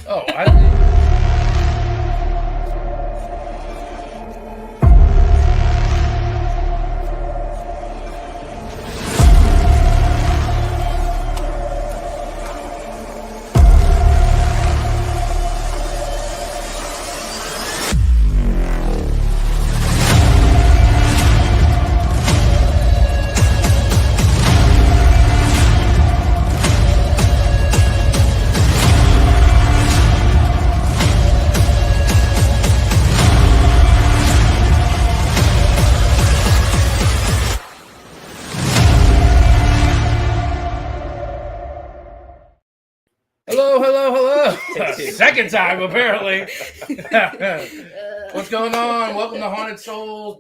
Oh, I. Hello. Second time, apparently. What's going on? Welcome to Haunted Souls.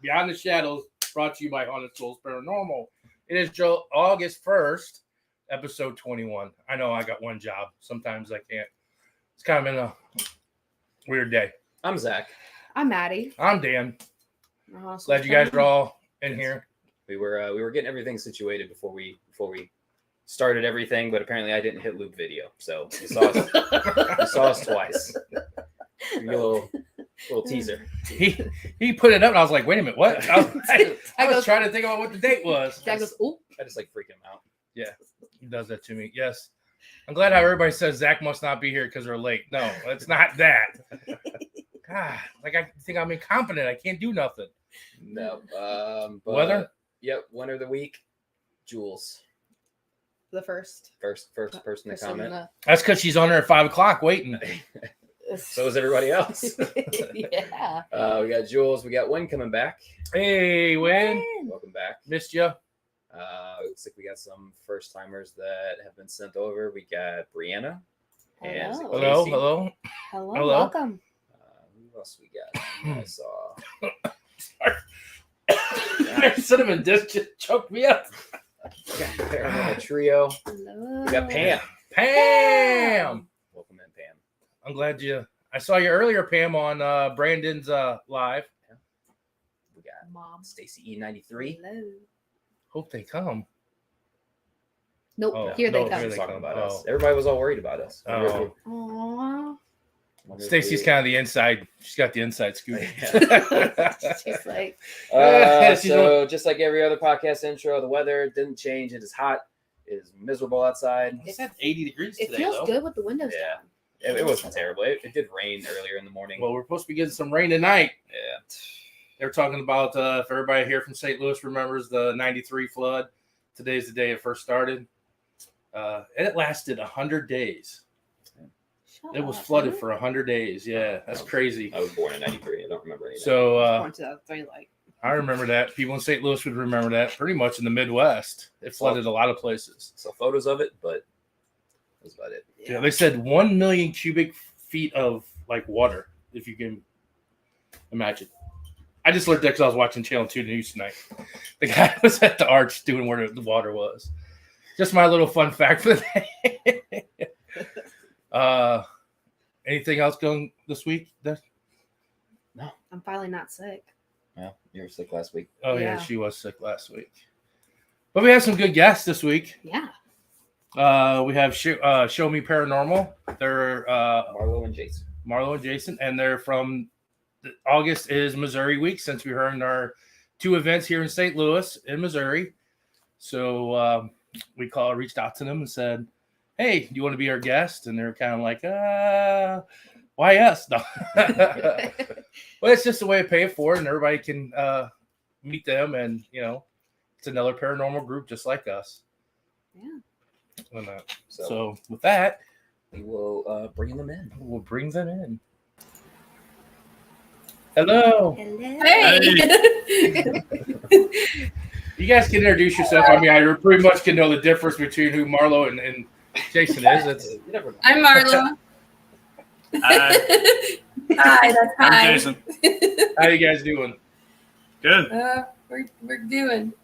Beyond the Shadows, brought to you by Haunted Souls Paranormal. It is August 1st, episode 21. I know I got one job. Sometimes I can't. It's kind of been a weird day. I'm Zach. I'm Maddie. I'm Dan. Glad you guys are all in here. We were getting everything situated before we started everything, but apparently I didn't hit loop video, so you saw us twice. Give you a little teaser. He put it up, and I was like, "Wait a minute, what?" I was trying to think about what the date was. Jack goes, "Oop!" I just like freaking him out. Yeah, he does that to me. Yes, I'm glad how everybody says Zach must not be here because they're late. No, it's not that. God, like I think I'm incompetent. I can't do nothing. No. Weather? Yep. Winner of the week, Jules. The first Person to comment. That's because she's on there at 5:00 waiting. So is everybody else. Yeah. We got Jules. We got Wynn coming back. Hey, Wynn. Welcome back. Missed you. Looks like we got some first timers that have been sent over. We got Brianna. And Hello. Hello. Welcome. Who else we got? I saw. Cinnamon disc just choked me up. We got Paranormal Trio. Hello. We got Pam. Pam. Welcome in, Pam. I'm glad I saw you earlier, Pam, on Brandon's live. Yeah. We got Mom. Stacy E93. Hello. Hope they come. Nope. Oh, Here no, they come. here they Talking come. about Oh. us. Everybody was all worried about us. Oh. Aww. Stacy's kind of the inside. She's got the inside scoop. She's like, so just like every other podcast intro, the weather didn't change. It is hot. It is miserable outside. It's at 80 degrees it today, feels though. good with the windows down. It wasn't terrible. It did rain earlier in the morning. Well, we're supposed to be getting some rain tonight. Yeah. They're talking about, if everybody here from St. Louis remembers the 93 flood, today's the day it first started. And it lasted 100 days. It was flooded for 100 days. Yeah, that's crazy. I was born in 93. I don't remember anything. So I I remember that. People in St. Louis would remember that. Pretty much in the Midwest, it flooded a lot of places. Saw photos of it, but that's about it. Yeah, they said 1 million cubic feet of like water, if you can imagine. I just learned that because I was watching Channel 2 News tonight. The guy was at the arch doing where the water was. Just my little fun fact for the day. Anything else going this week? No. I'm finally not sick. Well, you were sick last week. Oh, yeah, Yeah. she was sick last week. But we have some good guests this week. Yeah. We have Show Me Paranormal. They're Marlo and Jason. And they're from August is Missouri week since we heard in our two events here in St. Louis in Missouri. So we reached out to them and said, "Hey, do you want to be our guest?" And they're kind of like, why us? No. Well, it's just a way to pay it forward, and everybody can meet them. And, it's another paranormal group just like us. Yeah. So with that, we will bring them in. we'll bring them in. Hello. Hey. You guys can introduce yourself. I mean, I pretty much can know the difference between who Marlo and Jason is. I'm Marlo. Hi, Hi, that's I'm hi. Jason. How you guys doing? Good. We're doing.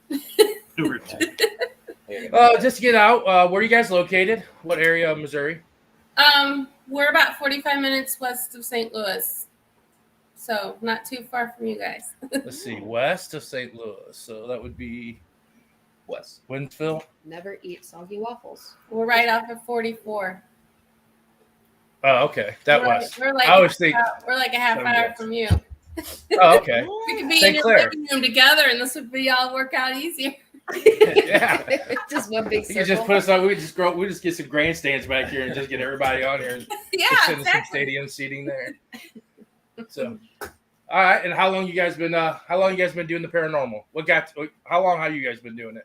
Just to get out, where are you guys located? What area of Missouri? We're about 45 minutes west of St. Louis, so not too far from you guys. Let's see, west of St. Louis. So that would be West. Winsville. Never eat soggy waffles. We're right off of 44. Oh, okay. That we're was. We're like I always think. we're like a half Some hour guys. from you. Oh, okay. We could be in St. your Clair. living room together, and this would be all work out easier. Yeah. Just one big You circle. could just put us on. We just get some grandstands back here and just get everybody on here and Yeah, just send us some exactly. stadium seating there. So, all right. And how long you guys been? How long you guys been doing the paranormal? How long have you guys been doing it?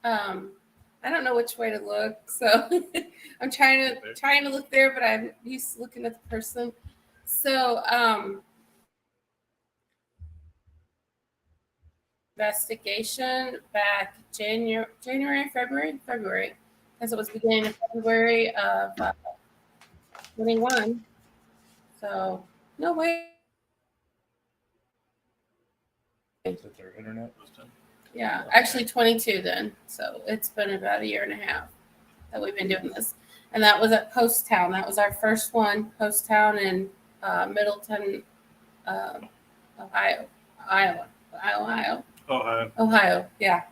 I don't know which way to look, so I'm trying to look there, but I'm used to looking at the person. So, investigation back January, February, because it was beginning of February of 21. So, no way. Is it their internet? Yeah, actually 22 then. So it's been about a year and a half that we've been doing this. And that was at Post Town. That was our first one, Post Town in Middleton, Ohio. Ohio, yeah.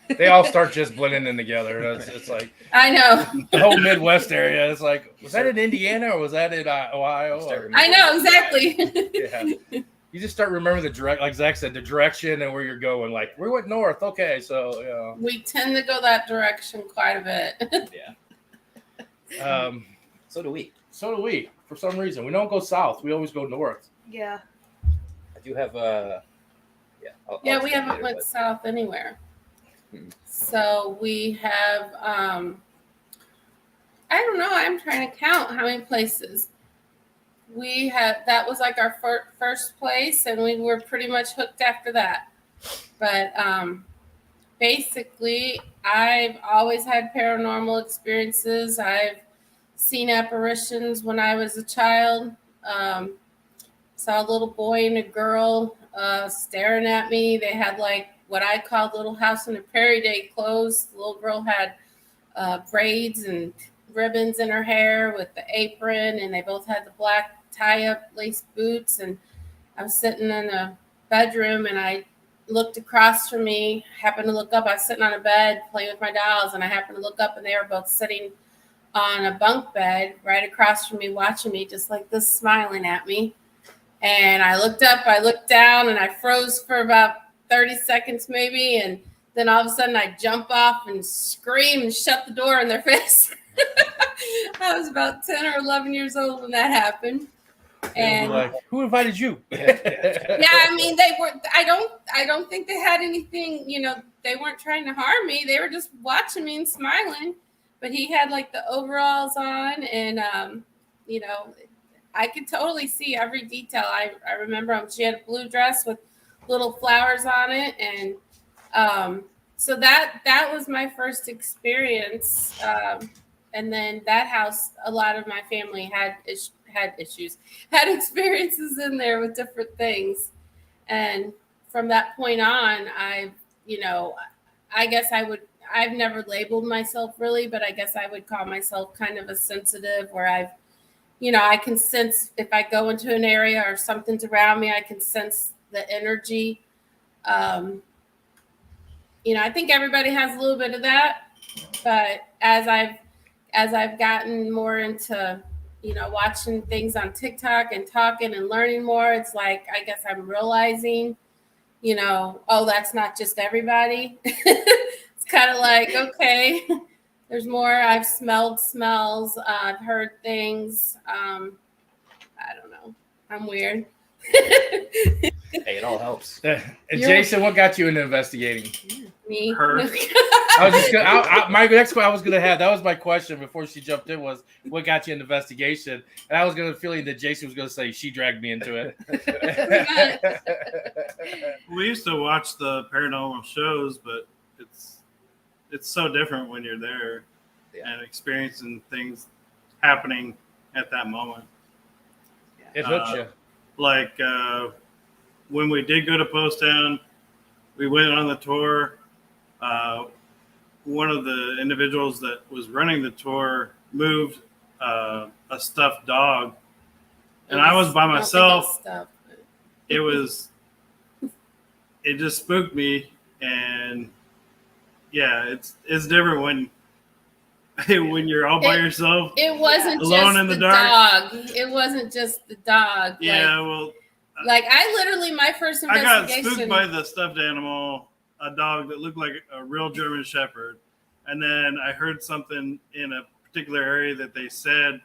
They all start just blending in together. It's like I know. the whole Midwest area. It's like, was that in Indiana or was that in Ohio? I know, exactly. Yeah. You just start remembering like Zach said, the direction and where you're going. Like, we went north. Okay, so, you know. We tend to go that direction quite a bit. Yeah. So do we. So do we. For some reason, we don't go south. We always go north. Yeah. I do have I'll Yeah, we explain haven't later, went but- south anywhere. Hmm. So we have, I don't know. I'm trying to count how many places. We had, that was like our first place, and we were pretty much hooked after that. But basically, I've always had paranormal experiences. I've seen apparitions when I was a child. Saw a little boy and a girl staring at me. They had like what I called Little House on the Prairie Day clothes. The little girl had braids and ribbons in her hair with the apron, and they both had the black tie-up lace boots. And I was sitting in a bedroom, and I looked across from me, happened to look up. I was sitting on a bed playing with my dolls, and I happened to look up, and they were both sitting on a bunk bed right across from me, watching me just like this, smiling at me. And I looked up, I looked down, and I froze for about 30 seconds maybe. And then all of a sudden I jump off and scream and shut the door in their face. I was about 10 or 11 years old when that happened. And like, who invited you? yeah, I mean, they were, I don't think they had anything, you know, they weren't trying to harm me. They were just watching me and smiling. But he had like the overalls on, and you know, I could totally see every detail. I remember she had a blue dress with little flowers on it. And so that was my first experience. And then that house, a lot of my family had experiences in there with different things. And from that point on, I've never labeled myself really, but I guess I would call myself kind of a sensitive, where I can sense if I go into an area or something's around me, I can sense the energy. I think everybody has a little bit of that, but as I've gotten more into, watching things on TikTok and talking and learning more, it's like, I guess I'm realizing, oh, that's not just everybody. It's kind of like, okay, there's more. I've smelled smells. I've heard things. I don't know. I'm weird. Hey, it all helps. And Jason, what got you into investigating? Me. Her. I was just gonna. My next question I was gonna have, that was my question before she jumped in, was what got you into investigation, and I was gonna feeling that Jason was gonna say she dragged me into it. We used to watch the paranormal shows, but it's so different when you're there and experiencing things happening at that moment. It hooks you. Like when we did go to Post Town, we went on the tour. One of the individuals that was running the tour moved a stuffed dog, and I was by myself. It just spooked me, and yeah, it's different when you're all by yourself. It wasn't Alone just in the the dark. dog. It wasn't just the dog. Yeah, well, Like I literally, my first I got investigation. spooked by the stuffed animal, a dog that looked like a real German Shepherd, and then I heard something in a particular area that they said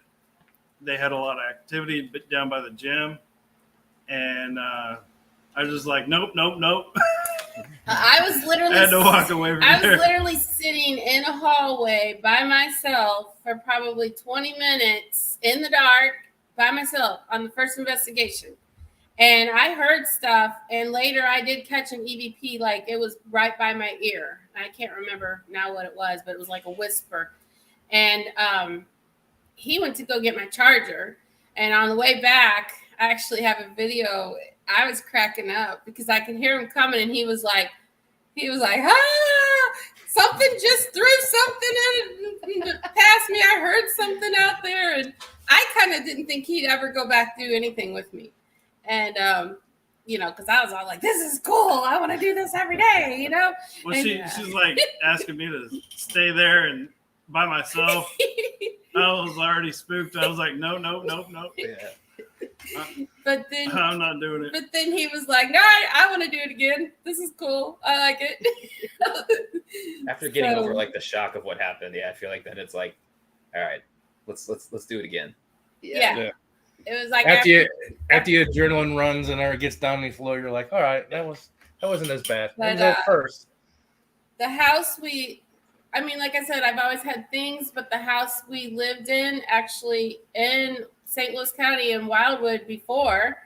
they had a lot of activity down by the gym, and I was just like, nope. I was literally. I had to walk away from I there. was literally sitting in a hallway by myself for probably 20 minutes in the dark by myself on the first investigation. And I heard stuff, and later I did catch an EVP, like it was right by my ear. I can't remember now what it was, but it was like a whisper. And he went to go get my charger. And on the way back, I actually have a video. I was cracking up because I could hear him coming, and he was like, something just threw something past me. I heard something out there, and I kind of didn't think he'd ever go back do anything with me. And because I was all like, this is cool. I want to do this every day, Well, and, she's like asking me to stay there and by myself. I was already spooked. I was like, no. Yeah. But then I'm not doing it. But then he was like, no, I want to do it again. This is cool. I like it. After getting over like the shock of what happened, I feel like then it's like, all right, let's do it again. Yeah. It was like After your adrenaline runs and it gets down the floor, you're like, all right, that wasn't as bad. But, It was at first. the house like I said, I've always had things, but the house we lived in actually in St. Louis County in Wildwood before,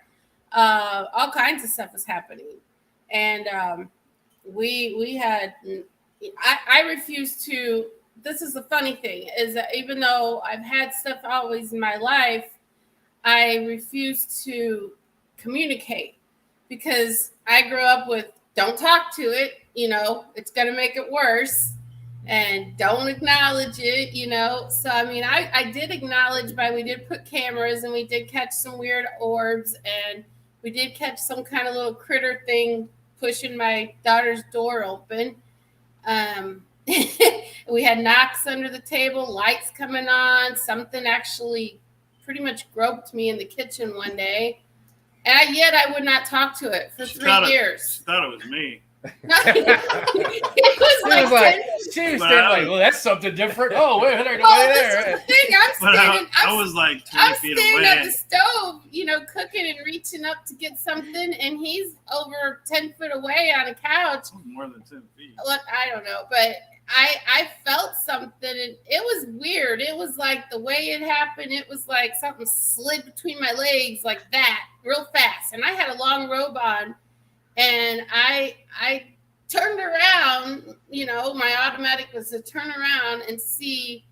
all kinds of stuff was happening. And we had, I refused to, this is the funny thing, is that even though I've had stuff always in my life, I refused to communicate because I grew up with don't talk to it, it's going to make it worse, and don't acknowledge it, So, I did acknowledge we did put cameras, and we did catch some weird orbs, and we did catch some kind of little critter thing pushing my daughter's door open. We had knocks under the table, lights coming on, something actually pretty much groped me in the kitchen one day. And yet I would not talk to it for 3 years. She thought it was me. It was like She was like, well, that's something different. Oh, wait, there. This is the thing. I was like 20 I'm feet standing away. at the stove, cooking and reaching up to get something, and he's over 10 foot away on a couch. More than 10 feet. Look, I don't know, but I felt something, and it was weird. It was like the way it happened. It was like something slid between my legs like that, real fast. And I had a long robe on, and I turned around. My automatic was to turn around and see.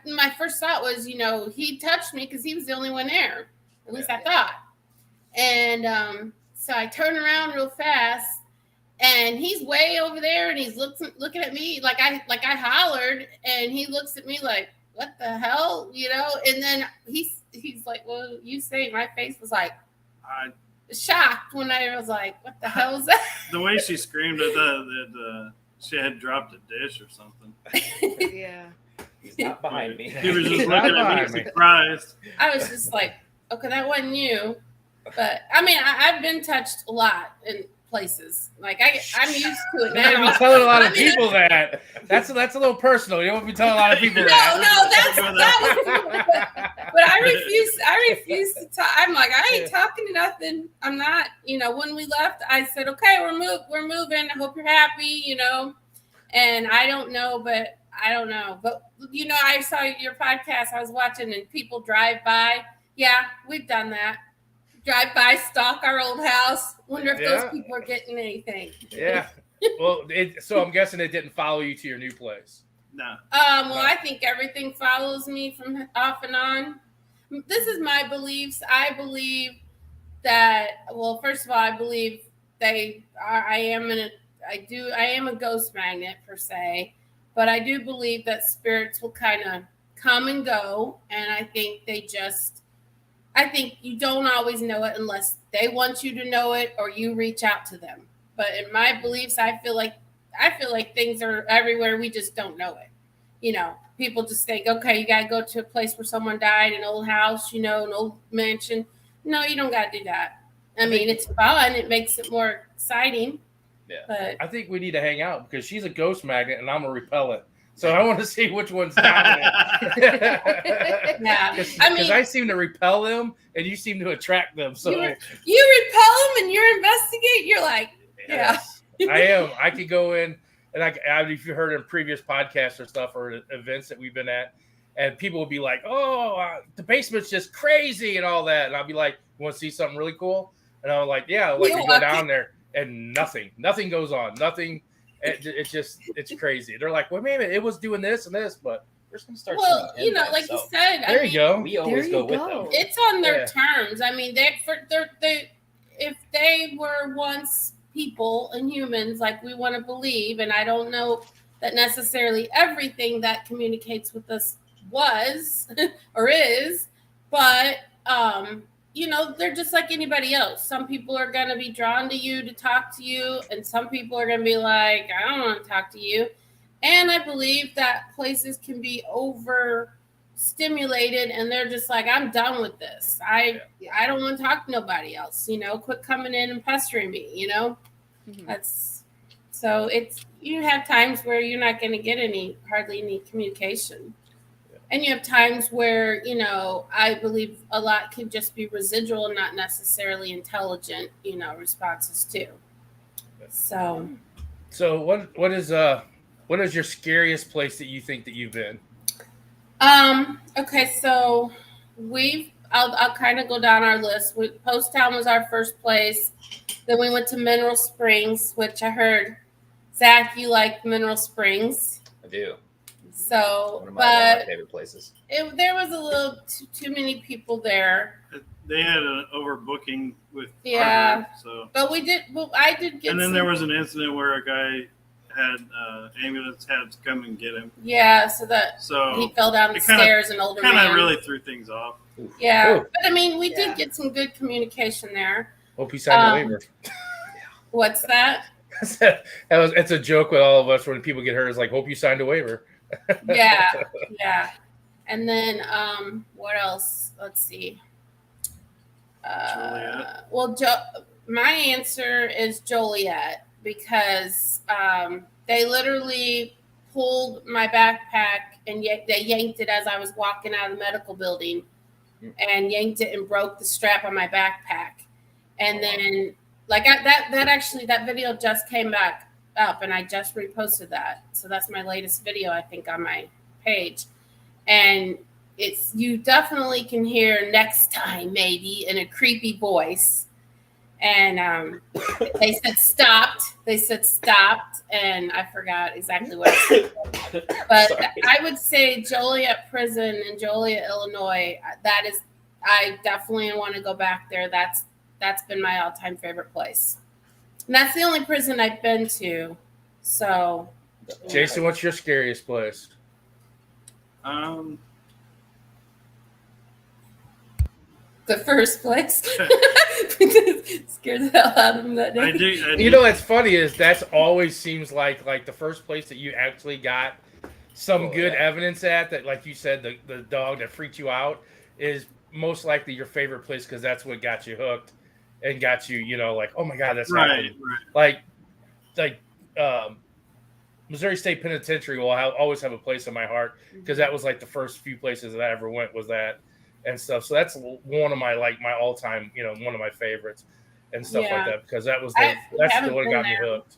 My first thought was, he touched me because he was the only one there. At least I thought. And so I turned around real fast. And he's way over there, and he's looking at me like I hollered, and he looks at me like, "What the hell?" And then he's like, "Well, you say." My face was like shocked when I was like, "What the hell is that?" The way she screamed, I thought that she had dropped a dish or something. Yeah. He's not behind me. He was just looking at me surprised. I was just like, "Okay, that wasn't you." But I've been touched a lot in places. Like I'm used to it You're not now. gonna be telling a lot of people that. That's a little personal. You don't want to be telling a lot of people that. that was. But I refuse to talk. I'm like, I ain't talking to nothing. I'm not. When we left, I said, okay, we're moving. I hope you're happy. And I don't know, but I don't know. But I saw your podcast. I was watching, and people drive by. Yeah, we've done that. Drive by, stalk our old house. Wonder if those people are getting anything. Yeah. Well, so I'm guessing it didn't follow you to your new place. No. Well, I think everything follows me from off and on. This is my beliefs. I believe that. Well, first of all, I believe I am a ghost magnet per se, but I do believe that spirits will kind of come and go, and I think I think you don't always know it unless they want you to know it or you reach out to them. But in my beliefs, I feel like I feel like things are everywhere. We just don't know it. You know, people just think, okay, you got to go to a place where someone died, an old house, you know, an old mansion. No, you don't got to do that. I mean, it's fun. It makes it more exciting. Yeah. But I think we need to hang out because she's a ghost magnet and I'm a repellent. So I want to see which one's dominant. yeah, Because I seem to repel them and you seem to attract them. So you repel them and you investigate. You're like, yeah. yes, I am. I could go in and if you heard in previous podcasts or stuff or events that we've been at, and people would be like, "Oh, the basement's just crazy" and all that, and I'll be like, "You want to see something really cool?" And I'm like, "Yeah, I'd like to go down there." And nothing goes on. Nothing. It's crazy. They're like, well, maybe it was doing this and this, but We're just gonna start. Well, tuning in you know, by like you itself. said, there you go. We always go with them. It's on their Yeah. terms. I mean, they if they were once people and humans like we want to believe, and I don't know that necessarily everything that communicates with us was or is, but you know, they're just like anybody else. Some people are going to be drawn to you to talk to you, and some people are going to be like, I don't want to talk to you. And I believe that places can be overstimulated, and they're just like, I'm done with this. I don't want to talk to nobody else. You know, quit coming in and pestering me. You know, that's so. It's you have times where you're not going to get hardly any communication. And you have times where, you know, I believe a lot can just be residual and not necessarily intelligent, you know, responses too. So what is your scariest place that you think that you've been? Okay, so I'll kind of go down our list. Post Town was our first place. Then we went to Mineral Springs, which I heard, Zach, you like Mineral Springs. I do. So, One of my favorite places. There was a little too many people there. They had an overbooking with Yeah. Harvard, so. But I did get. And then there was an incident where a guy had ambulance had to come and get him. Yeah, so he fell down the stairs. An older man. Kind of really threw things off. Yeah, Ooh. but I mean, we did get some good communication there. Hope you signed the waiver. What's that? It's a joke with all of us when people get hurt. It's like, hope you signed a waiver. Yeah. And then what else? Let's see. Well, my answer is Joliet because they literally pulled my backpack and they yanked it as I was walking out of the medical building and yanked it and broke the strap on my backpack. And then that video just came back up and I just reposted that. So that's my latest video, I think, on my page. And you definitely can hear "next time maybe" in a creepy voice. And they said stopped and I forgot exactly what it said. But I would say Joliet Prison in Joliet, Illinois, I definitely want to go back there. That's been my all-time favorite place. And that's the only prison I've been to. So, Jason, what's your scariest place? The first place. Scared the hell out of him that day. I do. You know what's funny is that's always seems like the first place that you actually got some good evidence at, that, like you said, the dog that freaked you out is most likely your favorite place because that's what got you hooked and got you, you know, like, oh my God, that's happening. Right. Like Missouri State Penitentiary will always have a place in my heart because that was like the first few places that I ever went was that and stuff. So that's one of my my all-time, you know, one of my favorites and stuff like that because that's the one that got me hooked.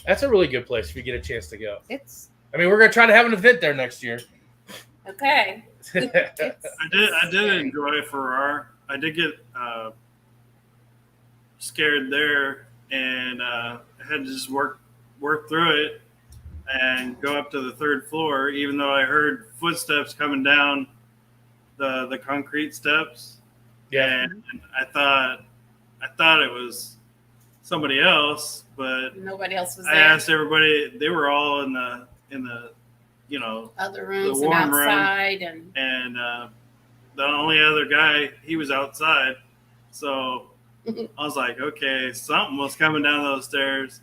That's a really good place if you get a chance to go. I mean, we're gonna try to have an event there next year. Okay. I did enjoy Farrar. I did get scared there, and I had to just work through it and go up to the third floor, even though I heard footsteps coming down the concrete steps. Yeah. And I thought it was somebody else, but nobody else was there. I asked everybody; they were all in the you know, other rooms the and warm outside, room. And the only other guy, he was outside. So I was like, okay, something was coming down those stairs.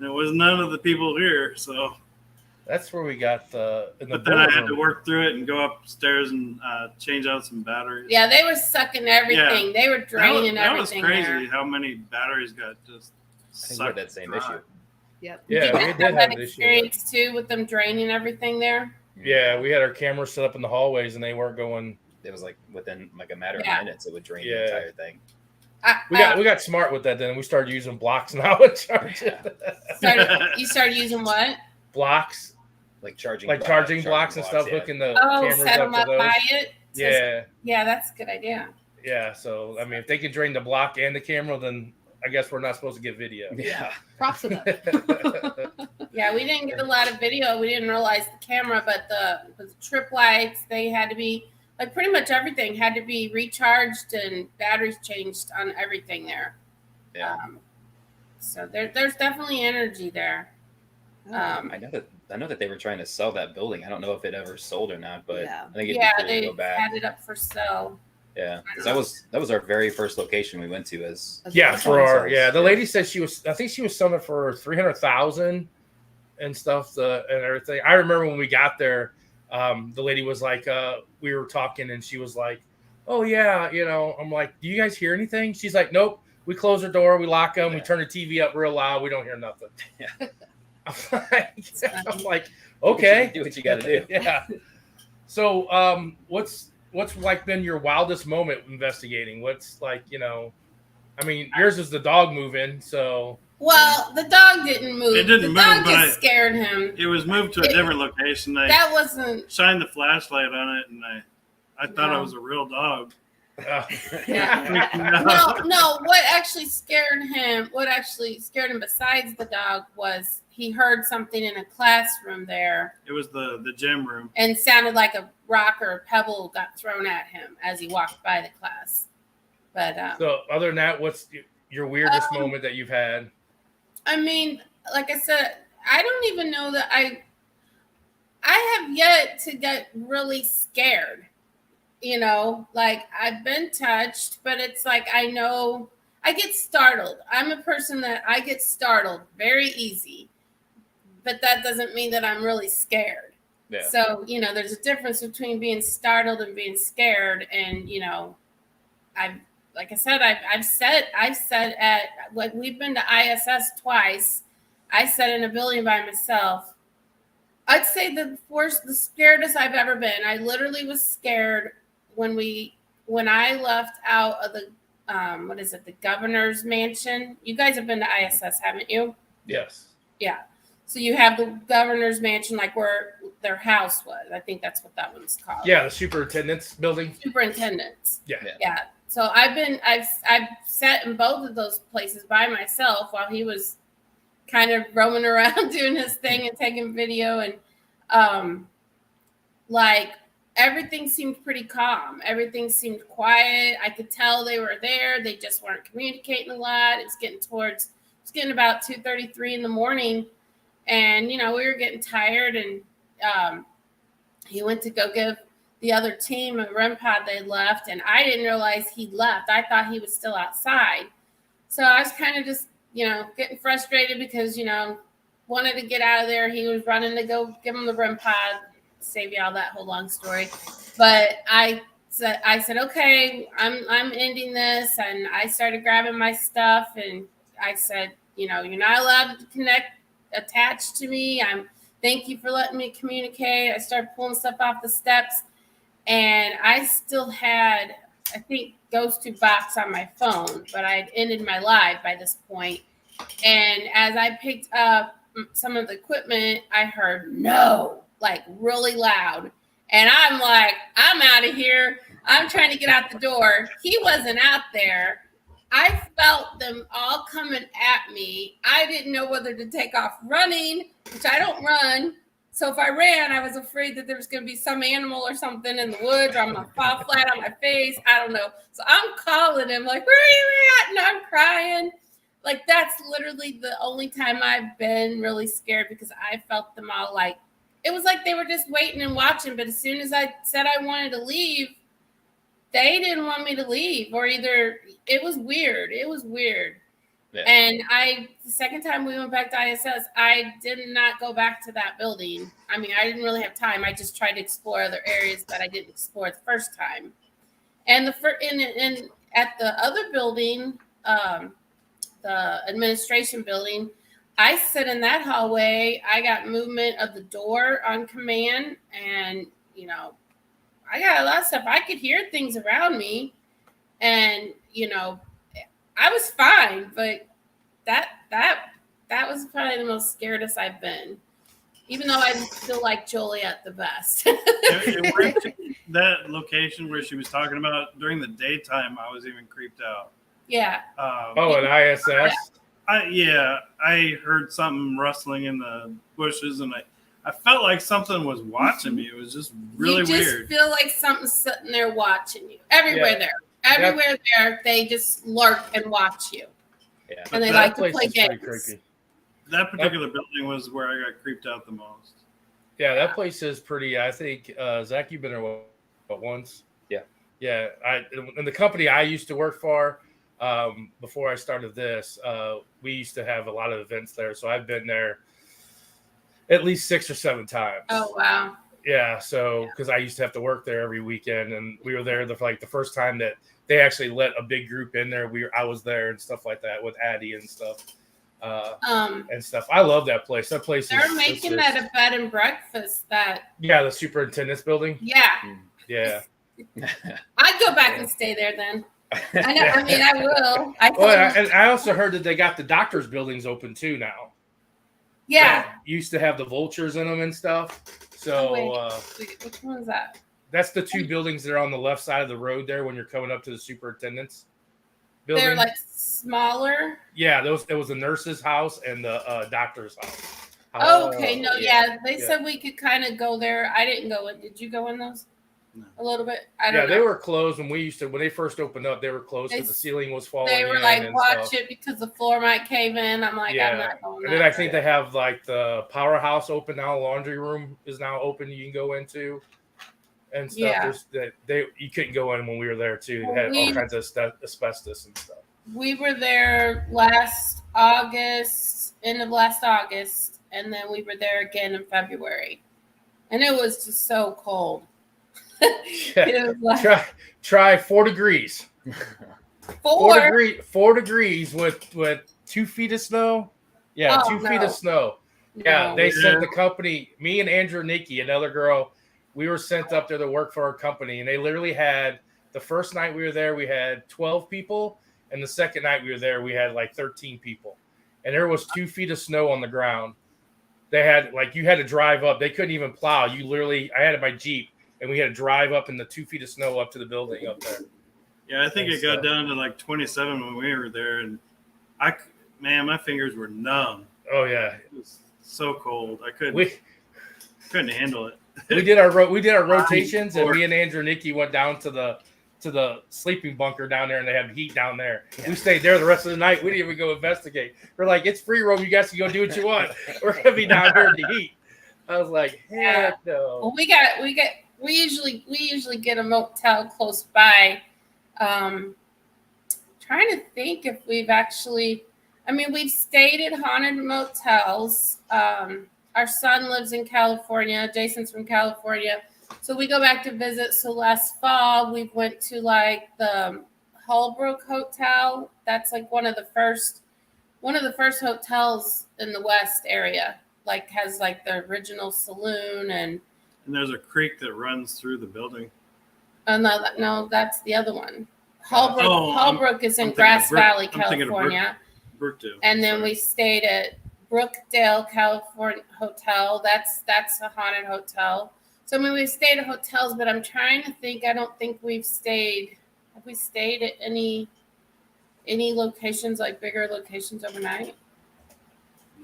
and it was none of the people here. So, That's where we got in the but then I had to boardroom. work through it and go upstairs and change out some batteries. Yeah, they were sucking everything. They were draining that was everything. crazy. There. How many batteries got just I think we had that same dry. issue. Yep. Yeah, Did we you did have have that an issue. experience too with them draining everything there? Yeah, we had our cameras set up in the hallways, and they weren't going. It was like within like a matter of Yeah. minutes, it would drain Yeah. the entire thing. We got smart with that. Then we started using blocks now and charge it. You started using what? Blocks, Like charging blocks and stuff. yeah. Hooking the Oh, cameras set up them to up those. by it. Yeah, Yeah, that's a good idea. yeah. So I mean, if they can drain the block and the camera, then I guess we're not supposed to get video. Yeah. Props to them. Yeah, we didn't get a lot of video. We didn't realize the camera, but the trip lights, they had to be like pretty much everything had to be recharged and batteries changed on everything there. Yeah. So there's definitely energy there. I know that they were trying to sell that building. I don't know if it ever sold or not, but Yeah. I think it'd Yeah, be cool to they go back. had it up for sale. Yeah, 'cause that was our very first location we went to as Yeah, for our Yeah. the lady said I think she was selling it for 300,000 and stuff and everything. I remember when we got there, the lady was like, we were talking and she was like, "Oh yeah, I'm like, do you guys hear anything?" She's like, "Nope. We close the door, we lock them, we turn the TV up real loud, we don't hear nothing." Yeah. I'm like, okay, do what you got to do. yeah. So, what's like been your wildest moment investigating? What's like, I mean, yours is the dog moving, so. Well, the dog didn't move. It didn't the move, dog but just scared him. It was moved to a different location. I That wasn't. shined the flashlight on it, and I thought No. it was a real dog. No. What actually scared him besides the dog was he heard something in a classroom there It was the gym room. and sounded like a rock or a pebble got thrown at him as he walked by the class. But So, other than that, what's your weirdest moment that you've had? I mean, like I said, I don't even know that I have yet to get really scared. Like I've been touched, but it's like I know I get startled. I'm a person that I get startled very easy, but that doesn't mean that I'm really scared. Yeah. So, there's a difference between being startled and being scared. And, I've said at, like, we've been to ISS twice. I sat in a building by myself. I'd say the scaredest I've ever been. I literally was scared when I left out of the, the governor's mansion. You guys have been to ISS, haven't you? Yes. Yeah. So you have the governor's mansion, like where their house was. I think that's what that one's called. Yeah, the superintendent's building. Superintendents. Yeah. Yeah. So I've sat in both of those places by myself while he was kind of roaming around doing his thing and taking video, and like everything seemed pretty calm. Everything seemed quiet. I could tell they were there. They just weren't communicating a lot. It's getting about 2:33 in the morning, and we were getting tired, and he went to go give the other team a REM pod they left, and I didn't realize he'd left. I thought he was still outside. So I was kind of just, getting frustrated because, wanted to get out of there. He was running to go give him the REM pod. Save you all that whole long story. But I said, okay, I'm ending this. And I started grabbing my stuff, and I said, you're not allowed to attach to me. Thank you for letting me communicate. I started pulling stuff off the steps, and I still had, I think, Ghost to Box on my phone, but I'd ended my live by this point. And as I picked up some of the equipment, I heard no, like really loud. And I'm like, I'm out of here. I'm trying to get out the door. He wasn't out there. I felt them all coming at me. I didn't know whether to take off running, which I don't run. So if I ran, I was afraid that there was going to be some animal or something in the woods, or I'm going to fall flat on my face. I don't know. So I'm calling him like, where are you at? And I'm crying. Like, that's literally the only time I've been really scared, because I felt them all like, it was like they were just waiting and watching. But as soon as I said I wanted to leave, they didn't want me to leave, or either it was weird. It was weird. Yeah. And the second time we went back to ISS, I did not go back to that building. I mean, I didn't really have time. I just tried to explore other areas that I didn't explore the first time. And at the other building, the administration building, I sit in that hallway. I got movement of the door on command, and I got a lot of stuff. I could hear things around me, and I was fine, but that was probably the most scaredest I've been. Even though I still like Joliet the best. That location where she was talking about during the daytime, I was even creeped out. Yeah. At ISS. I heard something rustling in the bushes, and I felt like something was watching me. It was just really weird. Feel like something's sitting there watching you. Everywhere there, they just lurk and watch you. Yeah. And they That like to place play is pretty games. creepy. That particular building was where I got creeped out the most. Yeah, that place is pretty. I think Zach, you've been there once. Yeah. In the company I used to work for, before I started this, we used to have a lot of events there. So I've been there at least 6 or 7 times. Oh wow. Yeah. So because I used to have to work there every weekend, and we were there the first time that they actually let a big group in there. I was there and stuff like that with Addie and stuff. And stuff. I love that place. That place they're making that a bed and breakfast. The superintendent's building. Yeah. I'd go back and stay there then. I know. I mean, I will. And I also heard that they got the doctors' buildings open too now. Yeah. Used to have the vultures in them and stuff. So wait, which one is that? that's the 2 buildings that are on the left side of the road there when you're coming up to the superintendent's building. They're like smaller. Yeah, it was the nurse's house and the doctor's house. Oh, okay. No, they said we could kind of go there. I didn't go in. Did you go in those? No. A little bit. I don't know. They were closed when they first opened up. They were closed because the ceiling was falling. They were like, watch it because the floor might cave in. I'm like, I'm not going. And then I think they have like the powerhouse open now. Laundry room is now open. You can go into and stuff. Yeah. You couldn't go in when we were there too. They had all kinds of asbestos and stuff. We were there last August, end of last August, and then we were there again in February, and it was just so cold. It was like, try 4 degrees. 4 degrees with 2 feet of snow. Yeah, 2 feet of snow. Yeah, they sent the company, me and Andrew Nikki, another girl, we were sent up there to work for our company, and they literally had, the first night we were there, we had 12 people, and the second night we were there, we had like 13 people. And there was 2 feet of snow on the ground. They had, like, you had to drive up. They couldn't even plow. I had my Jeep, and we had to drive up in the 2 feet of snow up to the building up there. Yeah, I think it got down to like 27 when we were there, and my fingers were numb. Oh yeah, it was so cold. I couldn't handle it. We did our rotations, and me and Andrew Nikki went down to the sleeping bunker down there, and they had heat down there. Yeah. We stayed there the rest of the night. We didn't even go investigate. We're like, it's free roam. You guys can go do what you want. We're gonna be down here in the heat. I was like, heck no. Well, we usually get a motel close by. Trying to think if we've actually, we've stayed at haunted motels. Our son lives in California. Jason's from California. So we go back to visit. So last fall, we went to like the Holbrook Hotel. That's like one of the first hotels in the West area. Like has like the original saloon and there's a creek that runs through the building. Oh no, that's the other one. Holbrook is in Grass Valley, California. Brookdale. And then we stayed at Brookdale, California Hotel. That's a haunted hotel. So we've stayed at hotels, but I'm trying to think. I don't think we've stayed. Have we stayed at any locations, like bigger locations overnight?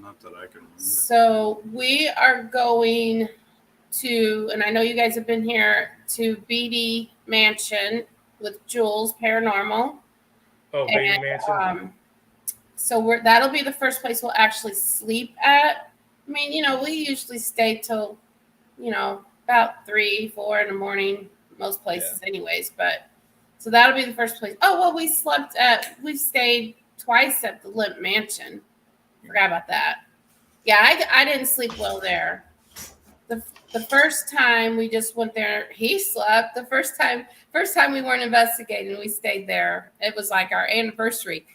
Not that I can remember. So we are going to, and I know you guys have been here, to BD Mansion with Jules Paranormal. Oh, BD Mansion. So that'll be the first place we'll actually sleep at. We usually stay till, about 3-4 in the morning, most places anyways, but so that'll be the first place. Oh, well, we've stayed twice at the Limp Mansion. Forgot about that. Yeah, I didn't sleep well there. The first time we just went there, he slept. The first time we weren't investigating, we stayed there. It was like our anniversary.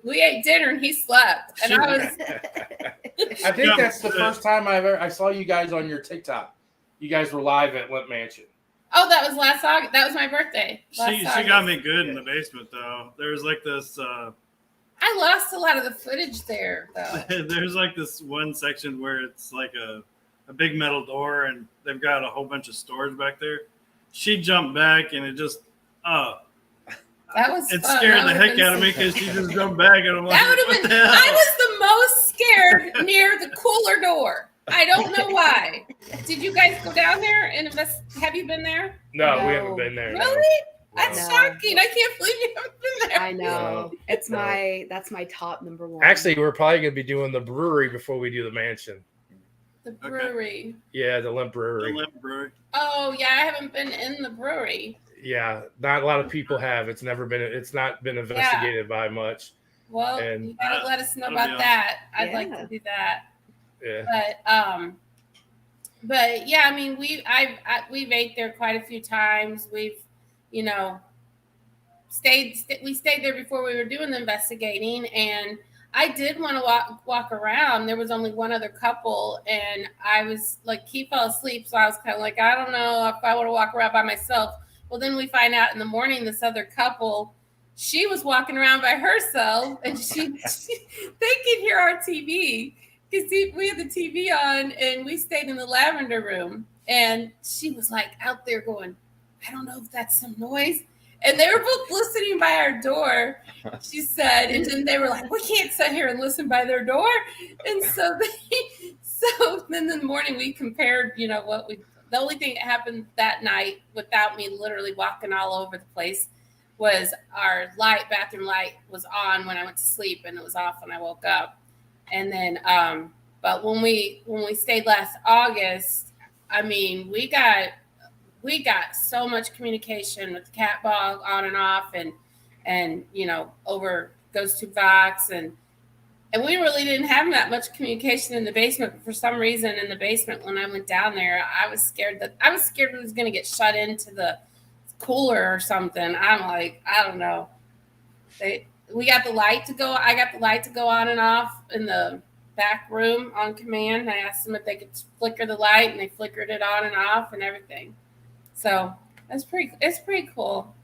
We ate dinner and he slept, and I was. I think that's the first time I saw you guys on your TikTok. You guys were live at Limp Mansion. Oh, that was last August. That was my birthday. She got me good in the basement though. There was like this. I lost a lot of the footage there though. There's like this one section where it's like a big metal door, and they've got a whole bunch of storage back there. She jumped back, and it just that was it fun. scared the heck out of me because she just jumped back, and I'm like, That would have been. I was the most scared near the cooler door. I don't know why. Did you guys go down there and invest? Have you been there? No, we No. haven't been there. Really? No. That's No. shocking. I can't believe you haven't been there. I know. It's No. that's my top number one. Actually, we're probably going to be doing the brewery before we do the mansion. The brewery. Yeah, the Limp Brewery. The Limp Brewery. Oh yeah, I haven't been in the brewery. Yeah, not a lot of people have. It's not been investigated by much. Well, And- you gotta let us know that'll be about that. I'd Yeah. like to do that. Yeah. But yeah, I mean, we've ate there quite a few times. We've, we stayed there before we were doing the investigating, and I did want to walk around. There was only one other couple, and I was like, he fell asleep, so I was kind of like, I don't know if I want to walk around by myself. Well, then we find out in the morning this other couple, she was walking around by herself, and they could hear our TV because we had the TV on, and we stayed in the lavender room, and she was like out there going, I don't know if that's some noise. And they were both listening by our door, she said. And then they were like, we can't sit here and listen by their door. And so then in the morning we compared, the only thing that happened that night without me literally walking all over the place was our bathroom light was on when I went to sleep, and it was off when I woke up. And then, but when we stayed last August, I mean, we got so much communication with the cat bog on and off, and over Ghost Tube Vox, and we really didn't have that much communication in the basement. But for some reason, in the basement, when I went down there, I was scared we was going to get shut into the cooler or something. I'm like, I don't know. We got the light to go. I got the light to go on and off in the back room on command. I asked them if they could flicker the light, and they flickered it on and off and everything. So it's pretty cool.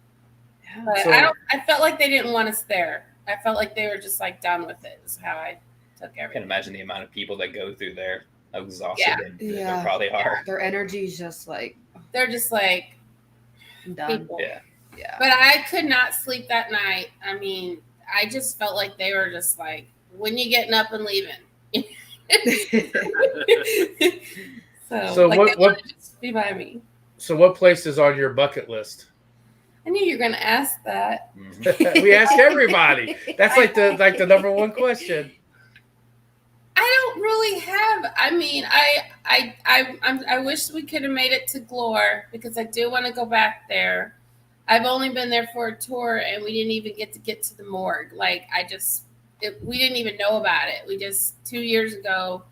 Yeah. But So- I felt like they didn't want us there. I felt like they were just like done with it. Is how I took I can everything. imagine the amount of people that go through there, how exhausted Yeah. they Yeah. probably are. Their energy's just like, They're just like I'm done. people. Yeah. Yeah. But I could not sleep that night. I mean, I just felt like they were just like, when you getting up and leaving? So like what- they wanted to just be by me. So, what place is on your bucket list? I knew you were gonna ask that. Mhm. We ask everybody. That's like the number one question. I don't really have. I mean, I wish we could have made it to Glore because I do want to go back there. I've only been there for a tour, and we didn't even get to the morgue. Like we didn't even know about it. We just 2 years ago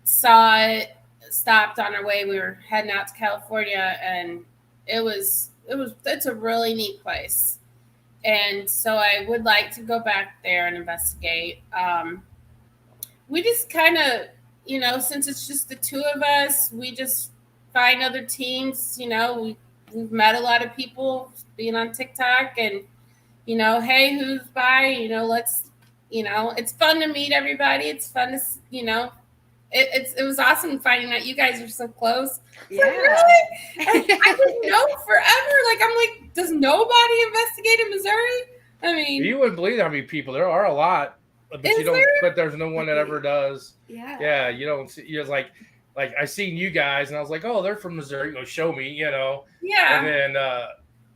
saw it, stopped on our way. We were heading out to California, and it's a really neat place. And so I would like to go back there and investigate. We just kind of, since it's just the two of us, we just find other teams. We've met a lot of people being on TikTok, and hey, who's by? Let's, it's fun to meet everybody. It's fun to, it was awesome finding out you guys are so close. Yeah. Really? I didn't know forever. Like, I'm like, does nobody investigate in Missouri? I mean, You wouldn't believe how many people there are. A lot, but Is you don't. there? But there's no one that ever does. Yeah. Yeah, you don't see. You're like I seen you guys, and I was like, oh, they're from Missouri. Go show me, yeah. And then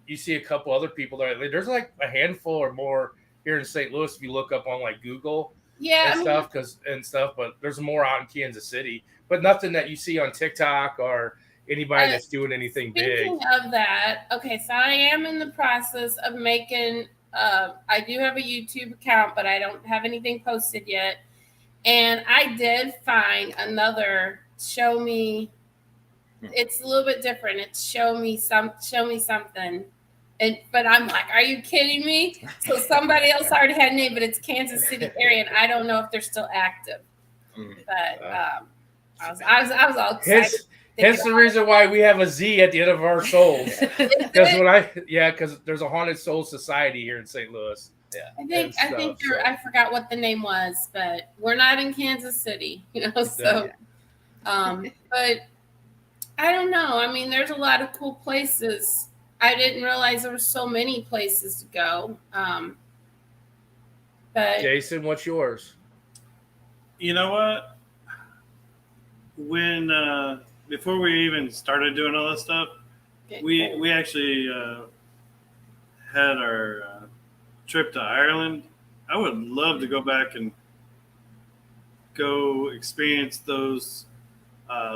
you see a couple other people there. There's like a handful or more here in St. Louis if you look up on like Google Yeah. and stuff. But there's more out in Kansas City. But nothing that you see on TikTok or anybody that's doing anything big. Speaking of that, okay, so I am in the process of making I do have a YouTube account, but I don't have anything posted yet. And I did find another Show Me. It's a little bit different. It's Show Me Something. But I'm like, are you kidding me? So somebody else already had a name, but it's Kansas City area, and I don't know if they're still active. But I was all excited. Hence the reason why we have a Z at the end of our souls. Because there's a haunted soul society here in St. Louis. I think I forgot what the name was, but we're not in Kansas City, so but I don't know. I mean, there's a lot of cool places. I didn't realize there were so many places to go. But Jason, what's yours? You know what? When before we even started doing all this stuff, we actually had our trip to Ireland. I would love to go back and go experience those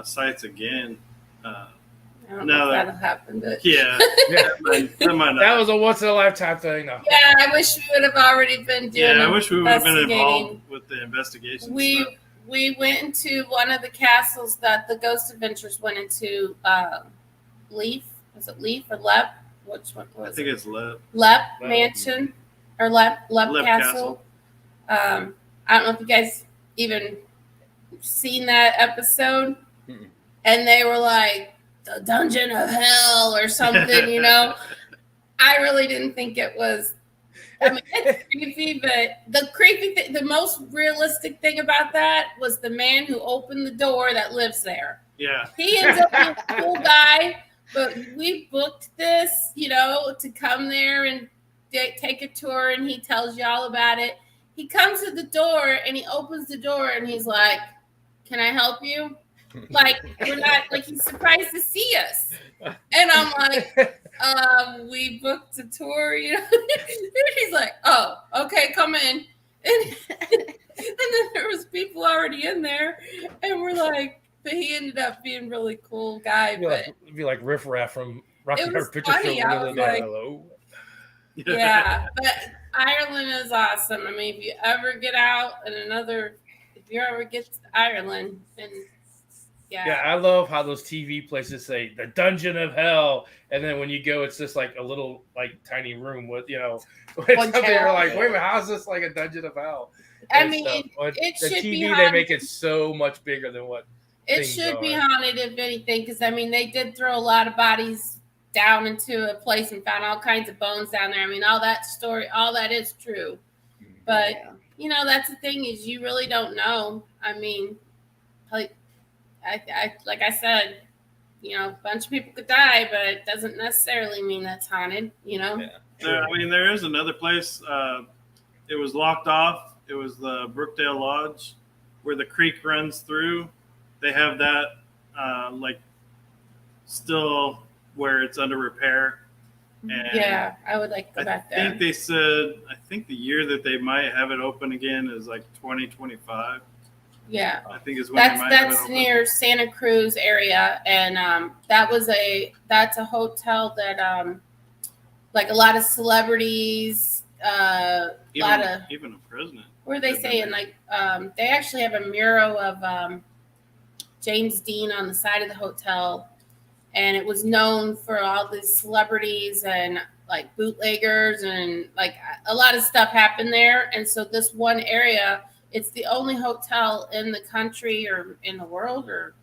sites again. I don't know if that'll happen, but yeah, that was a once in a lifetime thing. No. Yeah, I wish we would have already been doing. Yeah, I wish we would have been involved with the investigation. We went into one of the castles that the Ghost Adventures went into. Leaf, was it Leaf or Lep? Which one was it? I think it's Lep. Lep Mansion or Lep Castle. I don't know if you guys even seen that episode. Mm-mm. And they were like, the Dungeon of Hell or something, I really didn't think it was. I mean, it's creepy, but the creepy thing, the most realistic thing about that was the man who opened the door that lives there. Yeah. He ends up being a cool guy, but we booked this, to come there and take a tour, and he tells you all about it. He comes to the door and he opens the door and he's like, can I help you? Like, we're not, like, he's surprised to see us. And I'm like, we booked a tour, And he's like, oh, okay, come in. And then there was people already in there. And we're like, but he ended up being a really cool guy. It'd be like Riff Raff from Rocky Horror Picture Show. Hello. Yeah, but Ireland is awesome. I mean, if you ever get out if you ever get to Ireland, and yeah, I love how those TV places say the Dungeon of Hell, and then when you go, it's just like a little, like, tiny room with, with something. You're like, wait a minute, how is this like a Dungeon of Hell? I mean, it should TV, be they haunted. make it so much bigger than what it should be haunted, if anything, because I mean, they did throw a lot of bodies down into a place and found all kinds of bones down there. I mean, all that is true, but that's the thing, is you really don't know. I mean, like I said, a bunch of people could die, but it doesn't necessarily mean that's haunted, Yeah. There is another place. It was locked off. It was the Brookdale Lodge, where the creek runs through. They have that still where it's under repair. And I would like to go back there. I think the year that they might have it open again is like 2025. Yeah, I think is when that's near Santa Cruz area, and that's a hotel that like a lot of celebrities, even a president. What are they saying? Like they actually have a mural of James Dean on the side of the hotel, and it was known for all these celebrities and like bootleggers, and like a lot of stuff happened there. And so this one area, it's the only hotel in the country or in the world or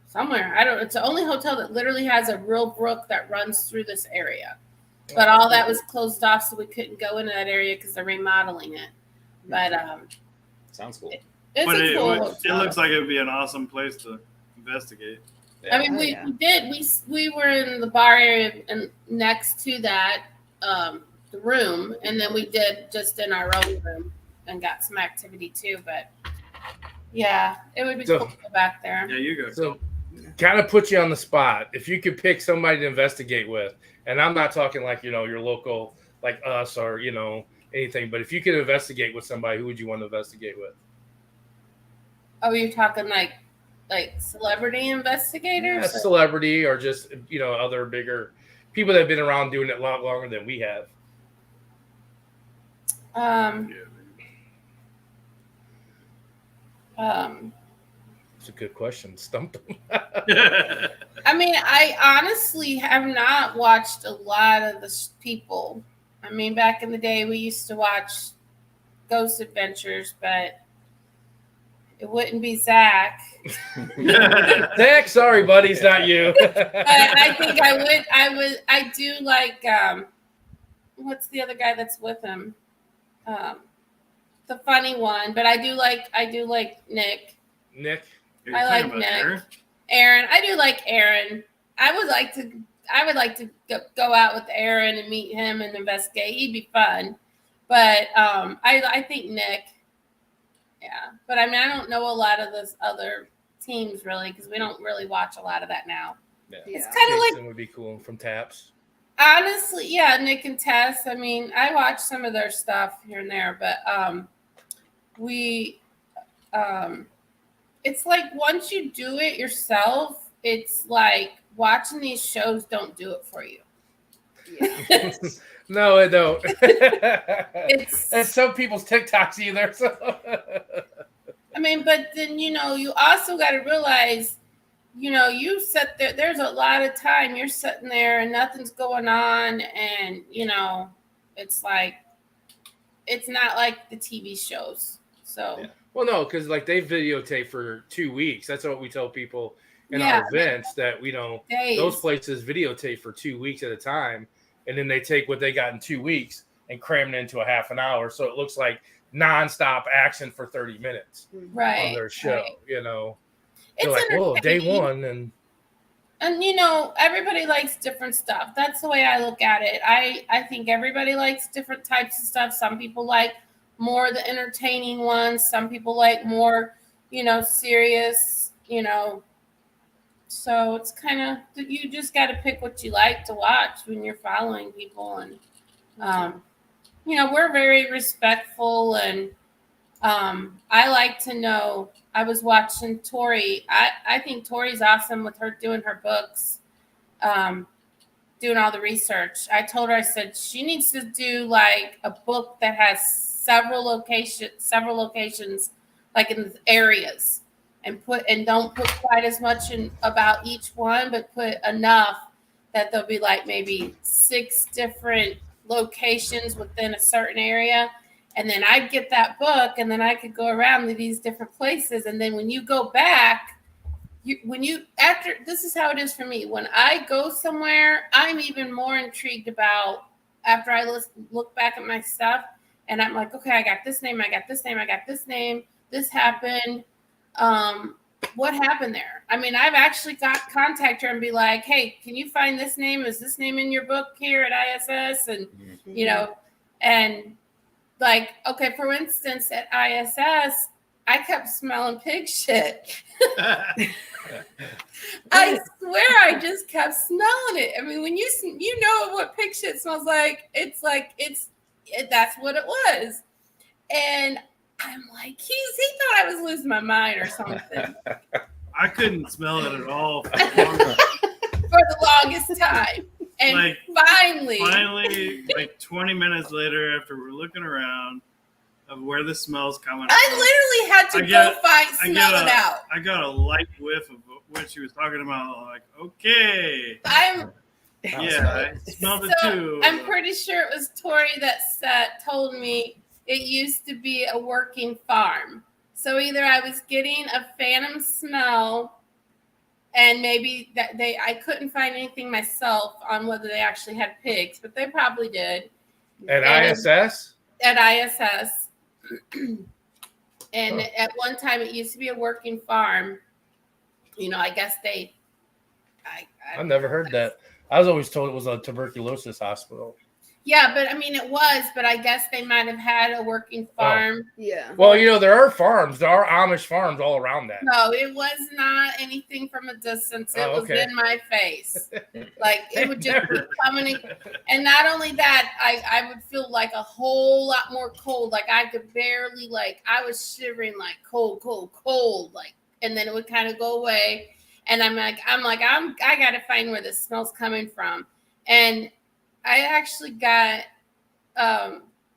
somewhere. It's the only hotel that literally has a real brook that runs through this area. But all that was closed off, so we couldn't go into that area because they're remodeling it. But sounds cool. It looks like it would be an awesome place to investigate. Yeah. I mean, we did. We were in the bar area and next to that, the room, and then we did just in our own room and got some activity too. But yeah, it would be cool to go back there. Yeah, you go. So, kind of put you on the spot. If you could pick somebody to investigate with, and I'm not talking like your local, like us or anything, but if you could investigate with somebody, who would you want to investigate with? Oh, you're talking like celebrity investigators? Yeah, celebrity or just other bigger people that have been around doing it a lot longer than we have. It's a good question. Stumped them. I mean, I honestly have not watched a lot of the people. I mean, back in the day, we used to watch Ghost Adventures, but it wouldn't be Zach. Zach, sorry, buddy, it's not you. But I think I do like, what's the other guy that's with him? The funny one, but I do like Nick. Nick. I like Nick. Aaron. I do like Aaron. I would like to go out with Aaron and meet him and investigate. He'd be fun. But I think Nick. Yeah. But I mean, I don't know a lot of those other teams really because we don't really watch a lot of that now. Yeah. It's kind of Jason would be cool from Taps. honestly, yeah, Nick and Tess. I mean, I watch some of their stuff here and there, but it's like once you do it yourself, it's like watching these shows don't do it for you. Yeah. No, it don't. It's And some people's TikToks either. So. I mean, but then you also got to realize, you sit there. There's a lot of time you're sitting there and nothing's going on, and it's like it's not like the TV shows. So. Yeah. Well, no, because like they videotape for 2 weeks. That's what we tell people in Yeah. our events that Days. those places videotape for 2 weeks at a time, and then they take what they got in 2 weeks and cram it into a half an hour, so it looks like nonstop action for 30 minutes Right. on their show. Right. They're It's like, whoa, day entertaining. one, and everybody likes different stuff. That's the way I look at it. I think everybody likes different types of stuff. Some people like more the entertaining ones. Some people like more, serious, So it's kind of, you just got to pick what you like to watch when you're following people. And, we're very respectful. And I like to know, I was watching Tori. I think Tori's awesome with her doing her books, doing all the research. I told her, I said, she needs to do like a book that has several locations, like in areas, and don't put quite as much in about each one, but put enough that there'll be like maybe 6 different locations within a certain area. And then I'd get that book, and then I could go around to these different places. And then when you go back, this is how it is for me. When I go somewhere, I'm even more intrigued about after I look back at my stuff, and I'm like, okay, I got this name, I got this name, I got this name. This happened. What happened there? I mean, I've actually got contact her and be like, hey, can you find this name? Is this name in your book here at ISS? And and like, okay, for instance, at ISS, I kept smelling pig shit. I swear I just kept smelling it. I mean, when you know what pig shit smells like, that's what it was. And I'm like, he thought I was losing my mind or something. I couldn't smell it at all. For the longest time. And finally, like 20 minutes later, after we're looking around of where the smell's coming from, I literally had to smell it out. I got a light whiff of what she was talking about. Like, okay. I smelled it too. I'm pretty sure it was Tori that told me it used to be a working farm. So either I was getting a phantom smell, and maybe I couldn't find anything myself on whether they actually had pigs, but they probably did. At ISS? At ISS. And at one time it used to be a working farm. I guess I've never heard that. I was always told it was a tuberculosis hospital. Yeah, but I mean, it was, but I guess they might have had a working farm. Oh. Yeah. Well, there are farms. There are Amish farms all around that. No, it was not anything from a distance. It was in my face. Like, it would just be coming in. And not only that, I would feel like a whole lot more cold. Like, I could barely, I was shivering, like, cold, like, and then it would kind of go away. And I got to find where this smell's coming from. And I actually got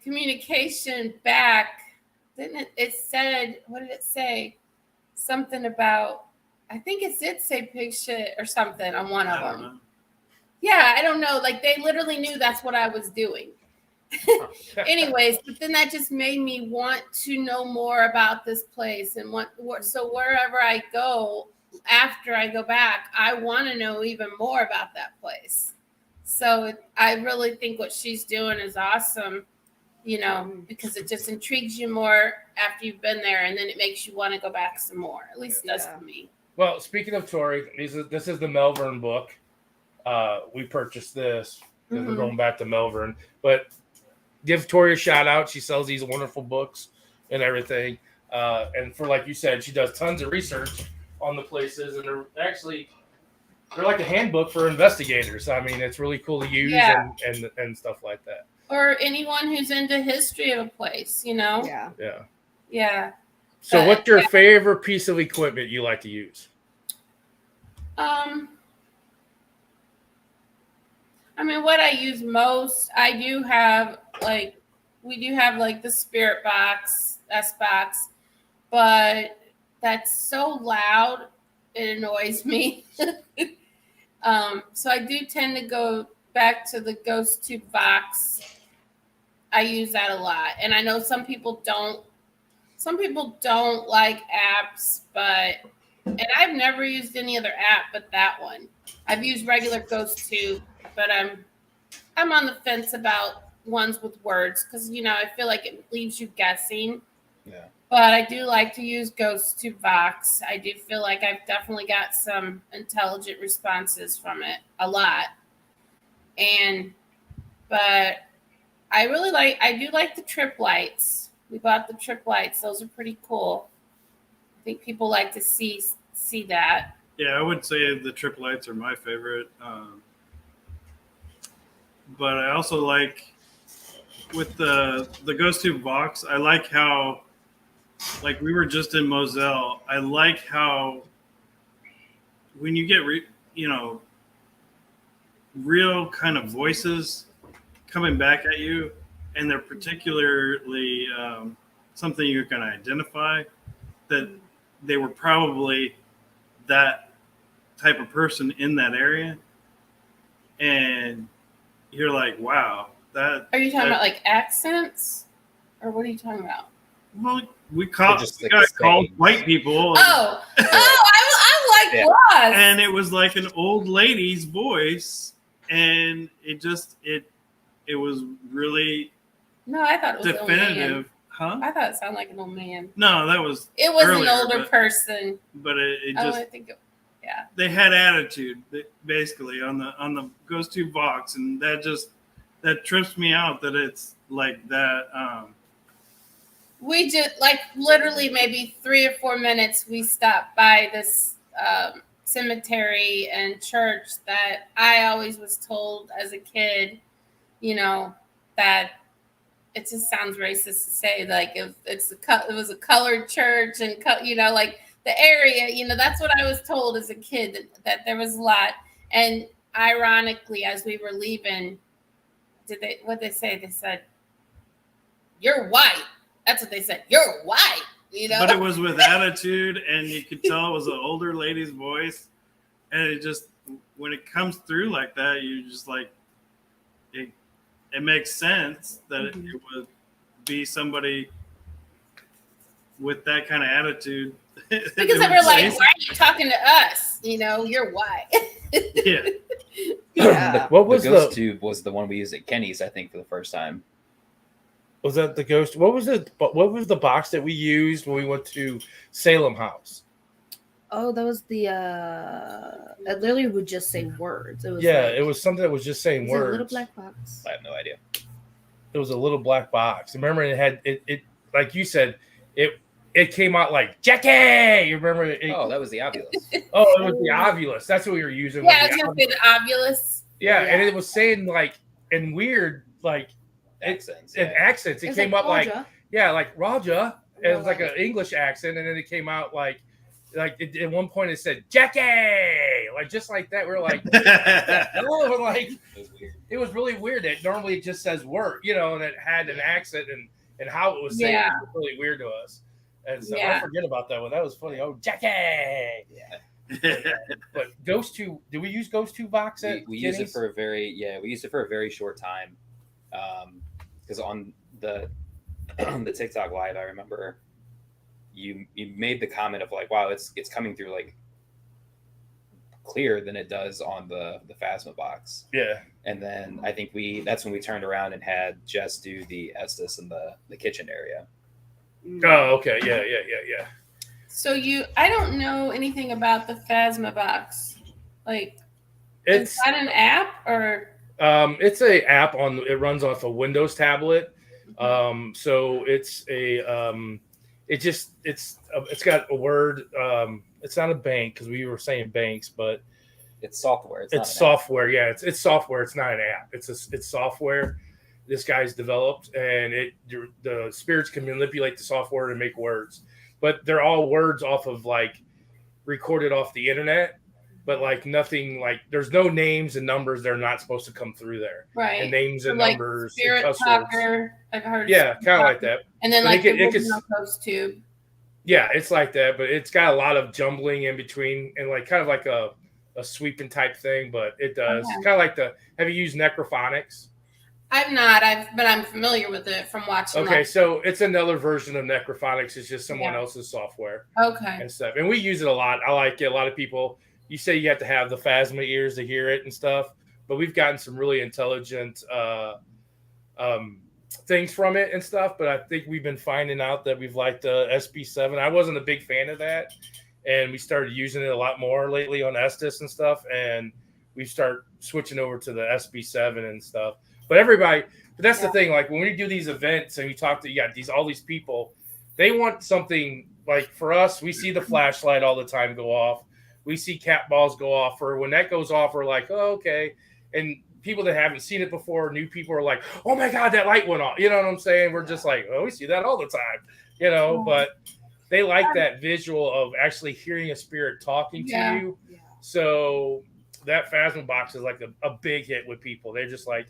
communication back, didn't it? It said, what did it say? Something about, I think it did say pig shit or something on one I of don't them. know. Yeah, I don't know. Like they literally knew that's what I was doing. Anyways, but then that just made me want to know more about this place and so wherever I go after I go back, I want to know even more about that place. So I really think what she's doing is awesome, because it just intrigues you more after you've been there, and then it makes you want to go back some more. At least it does for me. Well, speaking of Tori, this is the Melbourne book. We purchased this because we're going back to Melbourne, but give Tori a shout out. She sells these wonderful books and everything. And for, like you said, she does tons of research on the places, and they're like a handbook for investigators. I mean, it's really cool to use and stuff like that. Or anyone who's into history of a place, Yeah. Yeah. So what's your favorite piece of equipment you like to use? I mean, what I use most, we do have like the spirit box, S box, but that's so loud, it annoys me. So I do tend to go back to the ghost tube box. I use that a lot. And I know some people don't like apps, and I've never used any other app but that one. I've used regular ghost tube, but I'm on the fence about ones with words because I feel like it leaves you guessing. Yeah. But I do like to use Ghost to Vox. I do feel like I've definitely got some intelligent responses from it, a lot. But I do like the trip lights. We bought the trip lights. Those are pretty cool. I think people like to see that. Yeah, I would say the trip lights are my favorite. But I also like with the Ghost Tube box, I like how, like we were just in Moselle, I like how when you get real kind of voices coming back at you, and they're particularly something you can identify, that they were probably that type of person in that area, and you're like, wow, that. Are you talking about like accents, or what are you talking about? Well, we Like got called white people. I like was. And it was like an old lady's voice, and it was really No, I thought it was definitive. Huh? I thought it sounded like an old man. No, that was. It was earlier, an older person. But it just. I think yeah. They had attitude, basically, on the Ghost Tube box, and that trips me out that it's like that. We just like literally maybe 3 or 4 minutes. We stopped by this cemetery and church that I always was told as a kid, that it just sounds racist to say, like it was a colored church, and like the area, that's what I was told as a kid, that there was a lot. And ironically, as we were leaving, what they say? They said, "You're white." That's what they said. "You're white." But it was with attitude, and you could tell it was an older lady's voice. And it just, when it comes through like that, you just like, it makes sense that it would be somebody with that kind of attitude. Because they were like, "Why are you talking to us? You're white." Yeah. Yeah. What was the Ghost Tube was the one we used at Kenny's, I think, for the first time. Was that the ghost? What was the box that we used when we went to Salem House? Oh, that was the it literally would just say words. It was it was something that was just saying was it words. a little black box. I have no idea. It was a little black box. Remember, it had it like you said, it came out like Jackie. You remember? That was the Obulus. Oh, it was the Obulus. That's what we were using. Yeah, I was gonna say the Obulus. Yeah, and it was saying like in weird like accents. Accents. It came like up like Raja. like Raja. It was like an English accent, and then it came out like at one point it said Jackie, like just like that. We were like, oh, like It was weird. it was really weird that normally it just says word, and it had an accent and how it was saying Yeah. was really weird to us. And so Yeah. I forget about that one. That was funny. Oh, Jackie. But Ghost 2, do we use Ghost 2 Vox at We used it Kenny's? for a very short time. Because on the the TikTok live, I remember you made the comment of like, wow, it's coming through like clearer than it does on the Phasma box. Yeah. And then I think that's when we turned around and had Jess do the Estes in the kitchen area. Oh, okay. Yeah. So I don't know anything about the Phasma box. Like, It's is that an app or? It's a app it runs off a Windows tablet. So it's it's got a word. It's not a bank because we were saying banks, but it's software. It's software. Yeah, it's software. It's not an app. It's software. This guy's developed, and the spirits can manipulate the software to make words, but they're all words off of like recorded off the internet. But like nothing, like there's no names and numbers. They're not supposed to come through there. Right. And names and like numbers. Spirit and Talker. I've heard. Yeah, kind of like that. And then but like the original Ghost Tube. Yeah, it's like that, but it's got a lot of jumbling in between and like kind of like a sweeping type thing. But it does kind of like have you used Necrophonics? I've not. But I'm familiar with it from watching. Okay, so it's another version of Necrophonics. It's just someone else's software. Okay. And stuff, and we use it a lot. I like it. A lot of people. You say you have to have the Phasma ears to hear it and stuff, but we've gotten some really intelligent things from it and stuff. But I think we've been finding out that we've liked the SB7. I wasn't a big fan of that, and we started using it a lot more lately on Estes and stuff. And we start switching over to the SB7 and stuff. But that's the thing. Like when we do these events and we talk to all these people, they want something like for us. We see the flashlight all the time go off. We see cat balls go off, or when that goes off, we're like, oh, okay. And people that haven't seen it before, new people are like, oh my God, that light went off. You know what I'm saying? We're just like, oh, we see that all the time, but they like that visual of actually hearing a spirit talking to you. Yeah. So that Phasma box is like a big hit with people. They're just like,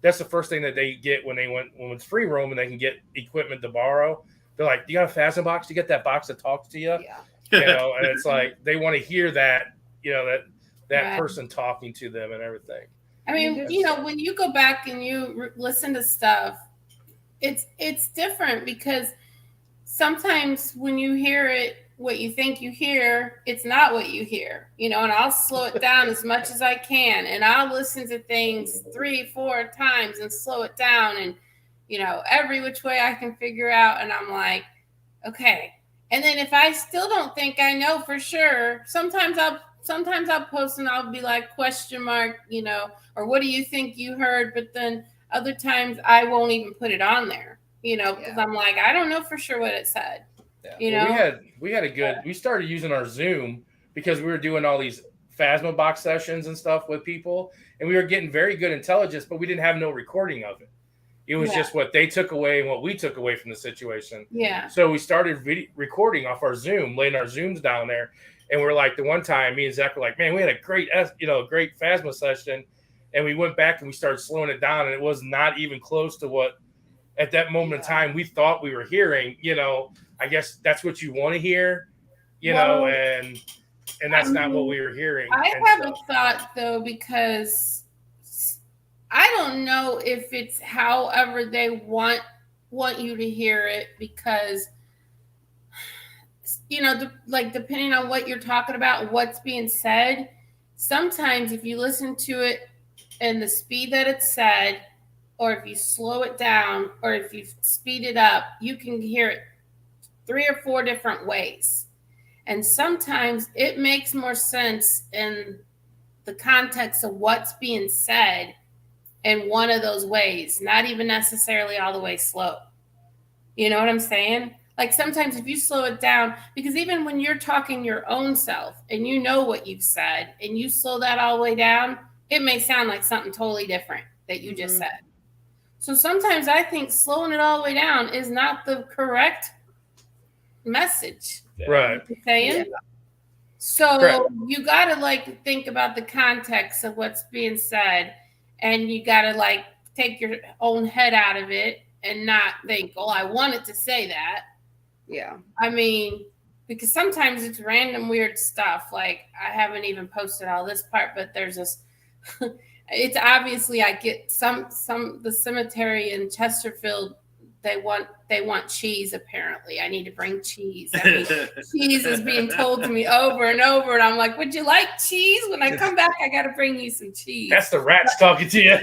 that's the first thing that they get when it's free roam and they can get equipment to borrow. They're like, you got a Phasma box? Do you get that box that talks to you? Yeah. And it's like they want to hear that, that person talking to them and everything. I mean, when you go back and you listen to stuff, it's different because sometimes when you hear it, what you think you hear, it's not what you hear, and I'll slow it down as much as I can. And I'll listen to things 3-4 times and slow it down and, every which way I can figure out. And I'm like, okay. And then if I still don't think I know for sure, sometimes I'll post and I'll be like question mark, or what do you think you heard? But then other times I won't even put it on there, because I'm like, I don't know for sure what it said. Yeah. Well, we started using our Zoom because we were doing all these Phasma box sessions and stuff with people, and we were getting very good intelligence, but we didn't have no recording of it. It was just what they took away and what we took away from the situation. Yeah. So we started recording off our Zoom, laying our Zooms down there. And we're like, the one time me and Zach were like, man, we had a great Phasma session. And we went back and we started slowing it down. And it was not even close to what at that moment in time we thought we were hearing. I guess that's what you want to hear, and that's not what we were hearing. I have a thought though, because I don't know if it's however they want you to hear it, because, depending on what you're talking about, what's being said, sometimes if you listen to it and the speed that it's said, or if you slow it down, or if you speed it up, you can hear it 3 or 4 different ways. And sometimes it makes more sense in the context of what's being said in one of those ways, not even necessarily all the way slow. You know what I'm saying? Like sometimes if you slow it down, because even when you're talking your own self and you know what you've said and you slow that all the way down, it may sound like something totally different that you just said. So sometimes I think slowing it all the way down is not the correct message. Right. You know saying? Yeah. So you got to think about the context of what's being said. and you got to like take your own head out of it and not think, oh, I wanted to say that. Yeah. I mean, because sometimes it's random weird stuff. Like I haven't even posted all this part, but there's this. It's obviously I get some the cemetery in Chesterfield. They want cheese. Apparently, I need to bring cheese. I mean, cheese is being told to me over and over, and I'm like, "Would you like cheese? When I come back, I got to bring you some cheese." That's the rats talking to you.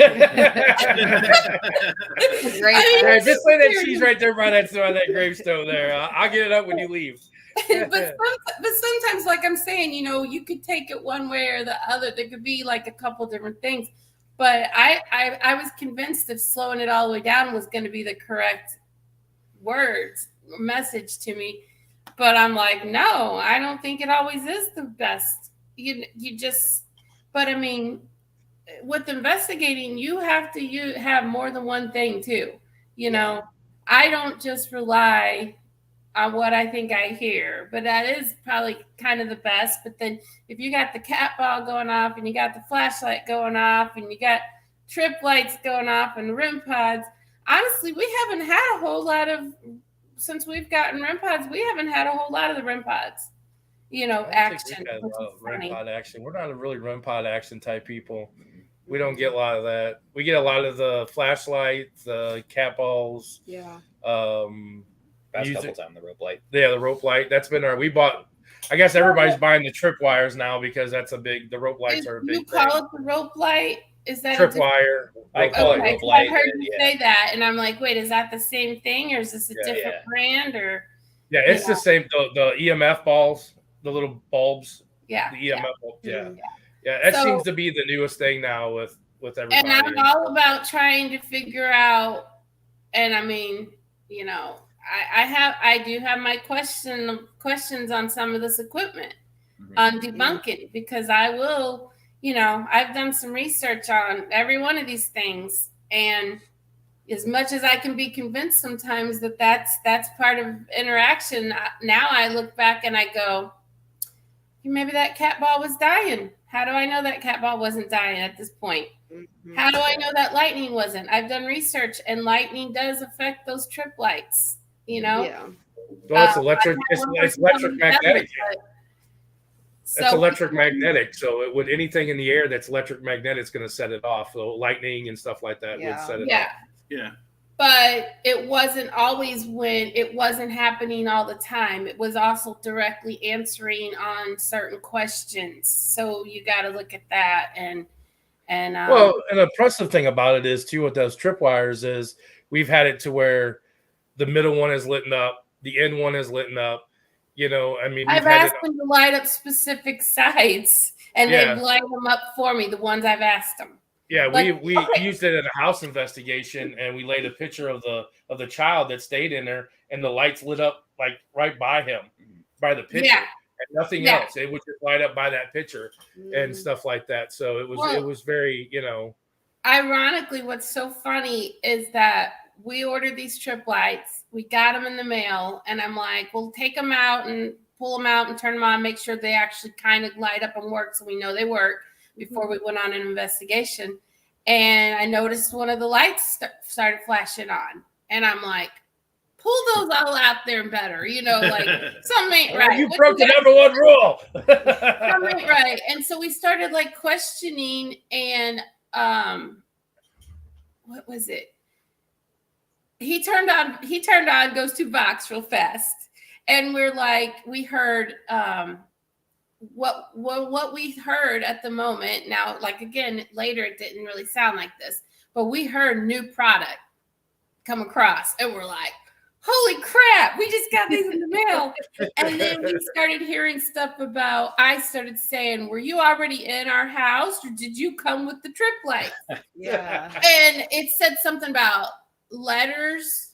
Great. Just lay that cheese right there by that gravestone there. I'll get it up when you leave. but sometimes, like I'm saying, you could take it one way or the other. There could be like a couple different things. But I was convinced if slowing it all the way down was going to be the correct message to me. But I'm like, no, I don't think it always is the best. But I mean, with investigating, you have to have more than one thing too. I don't just rely on what I think I hear, but that is probably kind of the best. But then if you got the cat ball going off and you got the flashlight going off and you got trip lights going off and REM pods, honestly, we haven't had a whole lot of, since we've gotten REM pods, we haven't had a whole lot of the REM pods, action. REM pod action. We're not a really REM pod action type people. We don't get a lot of that. We get a lot of the flashlights, the cat balls. Yeah. Past couple times the rope light. Yeah, the rope light. That's been we bought. I guess everybody's buying the trip wires now because that's the rope lights are a big thing. You call it the rope light? Is that trip wire? I call it rope light. I heard you say that, and I'm like, wait, is that the same thing, or is this a different brand? Or yeah, it's the same. The EMF balls, the little bulbs. Yeah, the EMF bulbs. Yeah. That seems to be the newest thing now with everybody. And I'm all about trying to figure out. And I mean, I do have my questions on some of this equipment on debunking, because I will, I've done some research on every one of these things, and as much as I can be convinced sometimes that that's part of interaction, now I look back and I go, maybe that cat ball was dying. How do I know that cat ball wasn't dying at this point? How do I know that lightning wasn't? I've done research, and lightning does affect those trip lights. Yeah. Well, it's electric. It's electric magnetic. It's electric magnetic. So it would anything in the air that's electric magnetic is going to set it off. So lightning and stuff like that would set it off. Yeah. But it wasn't always when it wasn't happening all the time. It was also directly answering on certain questions. So you got to look at that. And well, an impressive thing about it is too with those tripwires is we've had it to where the middle one is lit up, the end one is lit up. I mean, I've asked them to light up specific sites, and they've light them up for me. The ones I've asked them. Yeah, we used it in a house investigation, and we laid a picture of the child that stayed in there, and the lights lit up like right by him, by the picture, and nothing else. It would just light up by that picture and stuff like that. So it was very, Ironically, what's so funny is that we ordered these trip lights, we got them in the mail, and I'm like, we'll take them out and pull them out and turn them on, make sure they actually kind of light up and work, so we know they work before we went on an investigation. And I noticed one of the lights started flashing on, and I'm like, pull those all out there better, like something ain't right. You broke the number one rule. Something ain't right. And so we started like questioning, and what was it? He turned on, goes to Vox real fast. And we're like, we heard what we heard at the moment. Now, like again, later it didn't really sound like this, but we heard new product come across, and we're like, holy crap, we just got these in the mail. And then we started hearing stuff about, I started saying, were you already in our house, or did you come with the trip light? Yeah. And it said something about letters.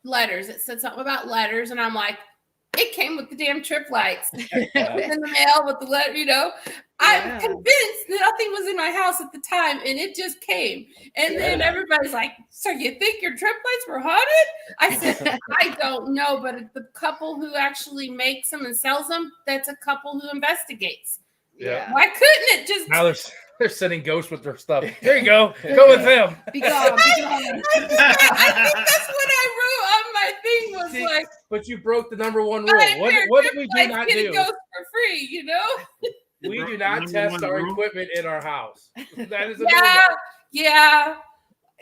It said something about letters, and I'm like, it came with the damn trip lights. It was in the mail with the letter, I'm convinced that nothing was in my house at the time, and it just came. And then everybody's like, so you think your trip lights were haunted? I said, I don't know, but the couple who actually makes them and sells them, that's a couple who investigates. Yeah. Why couldn't it just They're sending ghosts with their stuff. There you go. Go with them. Be gone. Be gone. I think that's what I wrote on my thing was See, like, but you broke the number one rule. "Buy a pair What of do we trip do lights, not get a do? ghost for free," you know? We do not Number test one our rule? equipment in our house. That is a Yeah.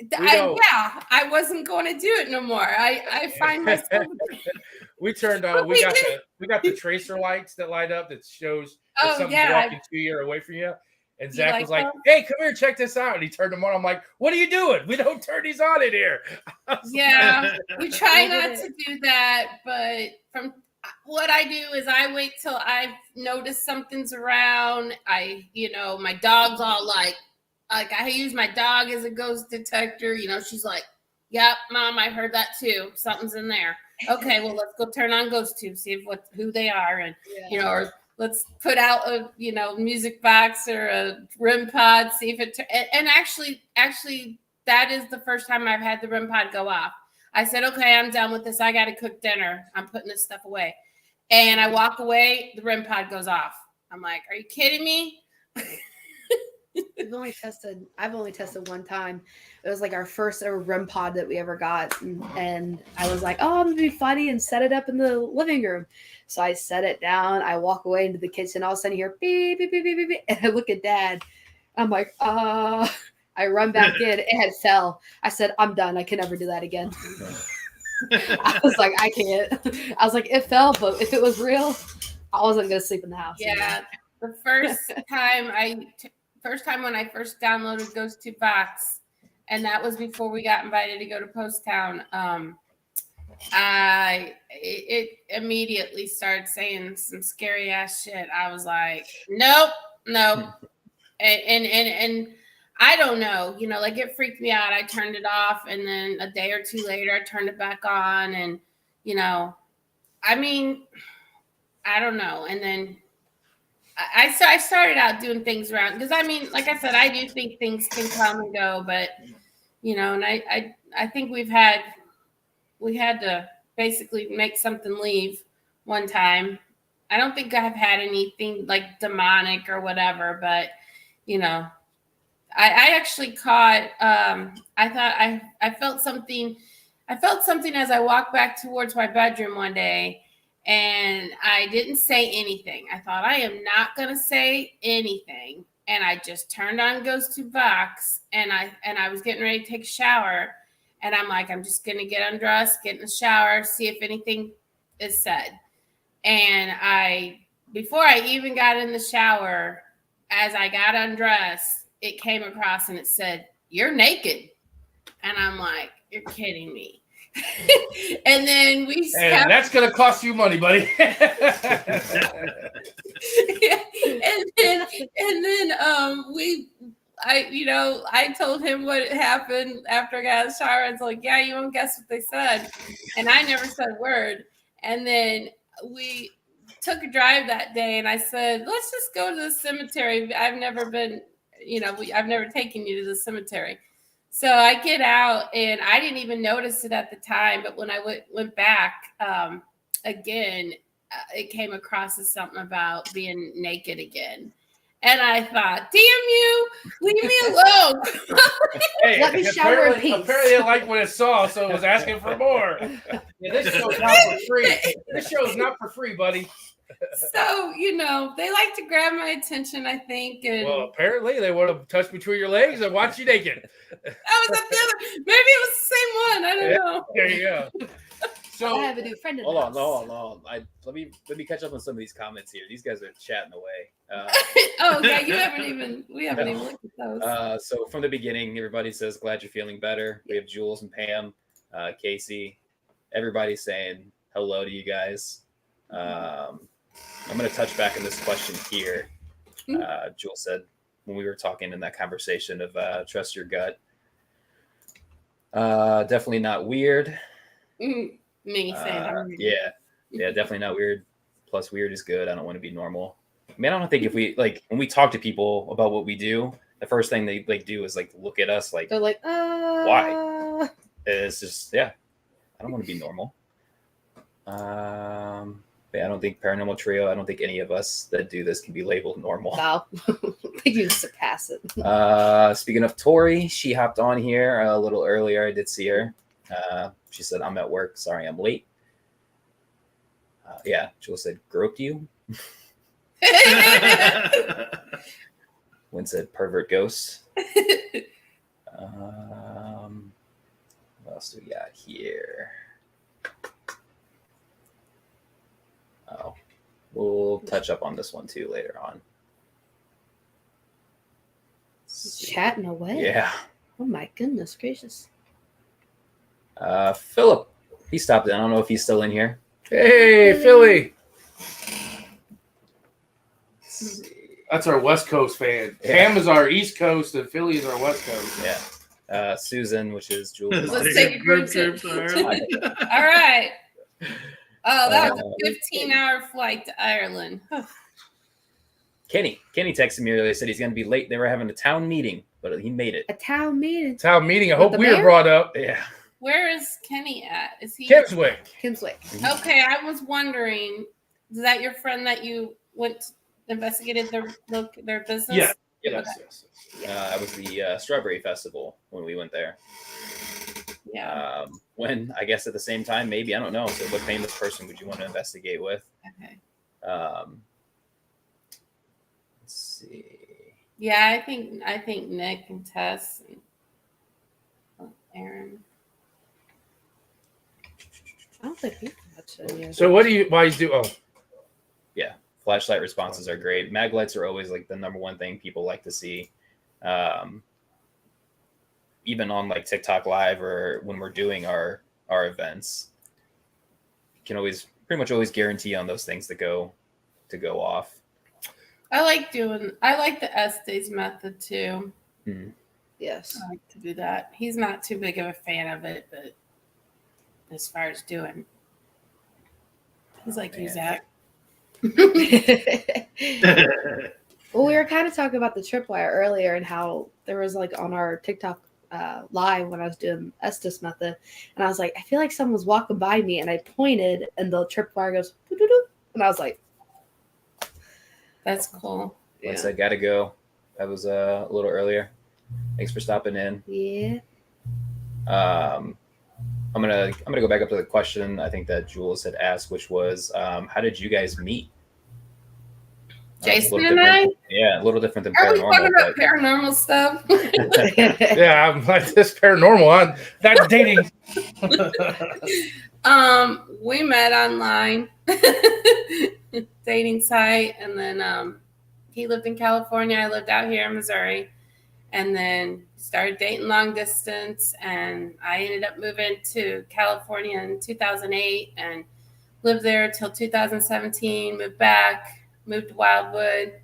don't. I wasn't going to do it no more. I find myself. We turned But on. we We got the tracer lights that light up that shows if Oh, something's yeah. walking to you or away from you. And You Zach like was like, those? "Hey, come here, check this out." And he turned them on. I'm like, "What are you doing? We don't turn these on in here." Yeah, we try We did not it. to do that, but from what I do is I wait till I notice something's around. My dog's all like I use my dog as a ghost detector. She's like, "Yep, Mom, I heard that too. Something's in there." Okay, well, let's go turn on Ghost Tube, see who they are, and or let's put out a music box or a REM pod, see if it. And actually, that is the first time I've had the REM pod go off. I said, "Okay, I'm done with this. I got to cook dinner. I'm putting this stuff away." And I walk away, the REM pod goes off. I'm like, "Are you kidding me?" I've only tested one time. It was like our first ever REM pod that we ever got, and I was like, "Oh, I'm gonna be funny and set it up in the living room." So I set it down. I walk away into the kitchen. All of a sudden, you hear beep beep beep beep beep, beep, and I look at Dad. I'm like, I run back in. It had fell. I said, "I'm done. I can never do that again." I was like, I can't. I was like, it fell, but if it was real, I wasn't gonna sleep in the house. Yeah, the first time when I first downloaded Ghost Tube Box, and that was before we got invited to go to Post Town. It immediately started saying some scary ass shit. I was like, nope, and I don't know, like it freaked me out. I turned it off, and then a day or two later, I turned it back on, and I mean, I don't know, and then. I started out doing things around because I mean, like I said, I do think things can come and go, but and I think we had to basically make something leave one time. I don't think I've had anything like demonic or whatever, but I actually caught. I thought I felt something. I felt something as I walked back towards my bedroom one day. And I didn't say anything. I thought, I am not going to say anything. And I just turned on Ghost Tube Box, and I was getting ready to take a shower. And I'm like, I'm just going to get undressed, get in the shower, see if anything is said. And before I even got in the shower, as I got undressed, it came across and it said, "You're naked." And I'm like, "You're kidding me." And then And that's gonna cost you money, buddy. I told him what happened after I got out of the shower. I was like, "Yeah, you won't guess what they said," and I never said a word. And then we took a drive that day, and I said, "Let's just go to the cemetery. I've never been, I've never taken you to the cemetery." So I get out, and I didn't even notice it at the time. But when I went back again, it came across as something about being naked again. And I thought, "Damn you, leave me alone." Hey, Let me shower in peace. Apparently it liked what it saw, so it was asking for more. Yeah, this show's not for free. This show's not for free, buddy. So, they like to grab my attention, I think. And Well, apparently they want to touch between your legs and watch you naked. that was maybe it was the same one. I don't know. There you go. I So have a new friend in the Hold house. on. Let me catch up on some of these comments here. These guys are chatting away. Oh yeah, we haven't even looked at those. So from the beginning, everybody says, "Glad you're feeling better." We have Jules and Pam, Casey. Everybody's saying hello to you guys. I'm going to touch back on this question here. Jules said when we were talking in that conversation of trust your gut. Definitely not weird. Me saying, Yeah, definitely not weird. Plus, weird is good. I don't want to be normal. I mean, I don't think if we when we talk to people about what we do, the first thing they do is look at us like, They're like, why? It's just I don't want to be normal. Yeah, I don't think Paranormal Trio, I don't think any of us that do this can be labeled normal. Wow. I think you surpass it. Speaking of Tori, she hopped on here a little earlier. I did see her. She said, I'm at work. Sorry, I'm late. Yeah, Jules said, groped you. Wynn said, pervert ghost. What else do we got here? Oh, we'll touch up on this one too later on. Chatting away. Yeah. Oh my goodness gracious. Philip, he stopped in. I don't know if he's still in here. Hey, Philly. That's our West Coast fan. Yeah. Pam is our East Coast, and Philly is our West Coast. Yeah. Susan, which is Jules. Let's take a group trip. All right. Oh, that was a 15-hour flight to Ireland. Kenny texted me earlier. Said he's going to be late. They were having a town meeting, but he made it. A town meeting. Town meeting. I With hope the we were mayor? brought up. Yeah. Where is Kenny at? Is he? Kinswick. Kinswick. Okay, I was wondering, is that your friend that you went to investigated their business? Yeah. Yep. Yes. It was the Strawberry Festival when we went there. Yeah. When, I guess at the same time, maybe, I don't know. So what famous person would you want to investigate with? Okay. Let's see. Yeah, I think Nick and Tess and Aaron. I don't think we've watched any of So why you do? Oh, Flashlight responses are great. Mag lights are always like the number one thing people like to see. Even on like TikTok Live or when we're doing our events, you can pretty much always guarantee on those things to go off. I like the Estes method too. Mm-hmm. Yes. I like to do that. He's not too big of a fan of it, but as far as doing, he's like you, Zach. Well, we were kind of talking about the tripwire earlier and how there was like on our TikTok live when I was doing Estes method, and I was like, I feel like someone was walking by me, and I pointed, and the tripwire goes, doo-doo-doo, and I was like, That's cool. Like I said, gotta go. That was a little earlier. Thanks for stopping in. Yeah. I'm gonna go back up to the question I think that Jules had asked, which was, how did you guys meet? Jason and I? Yeah, a little different than Are we paranormal. talking about paranormal stuff? yeah, I'm like this paranormal. That dating. We met online, dating site, and then he lived in California. I lived out here in Missouri, and then started dating long distance. And I ended up moving to California in 2008 and lived there till 2017. Moved back. Moved to Wildwood.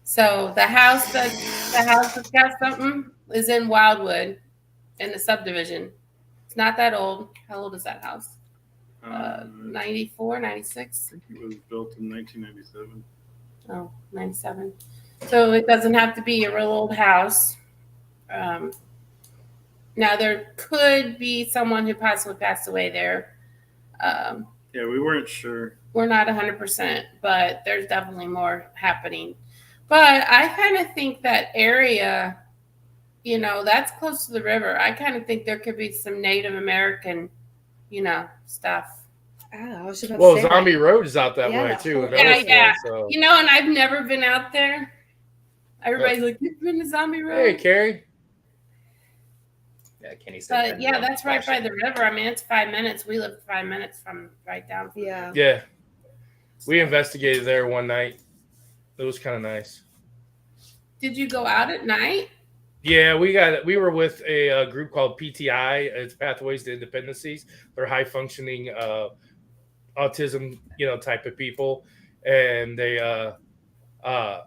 So the house that's got something is in Wildwood in the subdivision. It's not that old. How old is that house? 94, 96? I think it was built in 1997. Oh, 97. So it doesn't have to be a real old house. Now there could be someone who possibly passed away there. Yeah, we weren't sure. We're not 100%, but there's definitely more happening. But I kind of think that area, that's close to the river. I kind of think there could be some Native American, stuff. I was just about Well, to say Zombie that. Road is out that Yeah, way that's too. cool. Yeah. So. And I've never been out there. Everybody's like, you've been to Zombie Road? Hey, Carrie. Yeah, Kenny said. But yeah, that's right by the river. I mean, it's 5 minutes. We live 5 minutes from right down. From Yeah. Yeah. We investigated there one night. It was kind of nice. Did you go out at night? Yeah, we were with a group called PTI. It's Pathways to Independencies. They're high functioning autism, type of people, and they love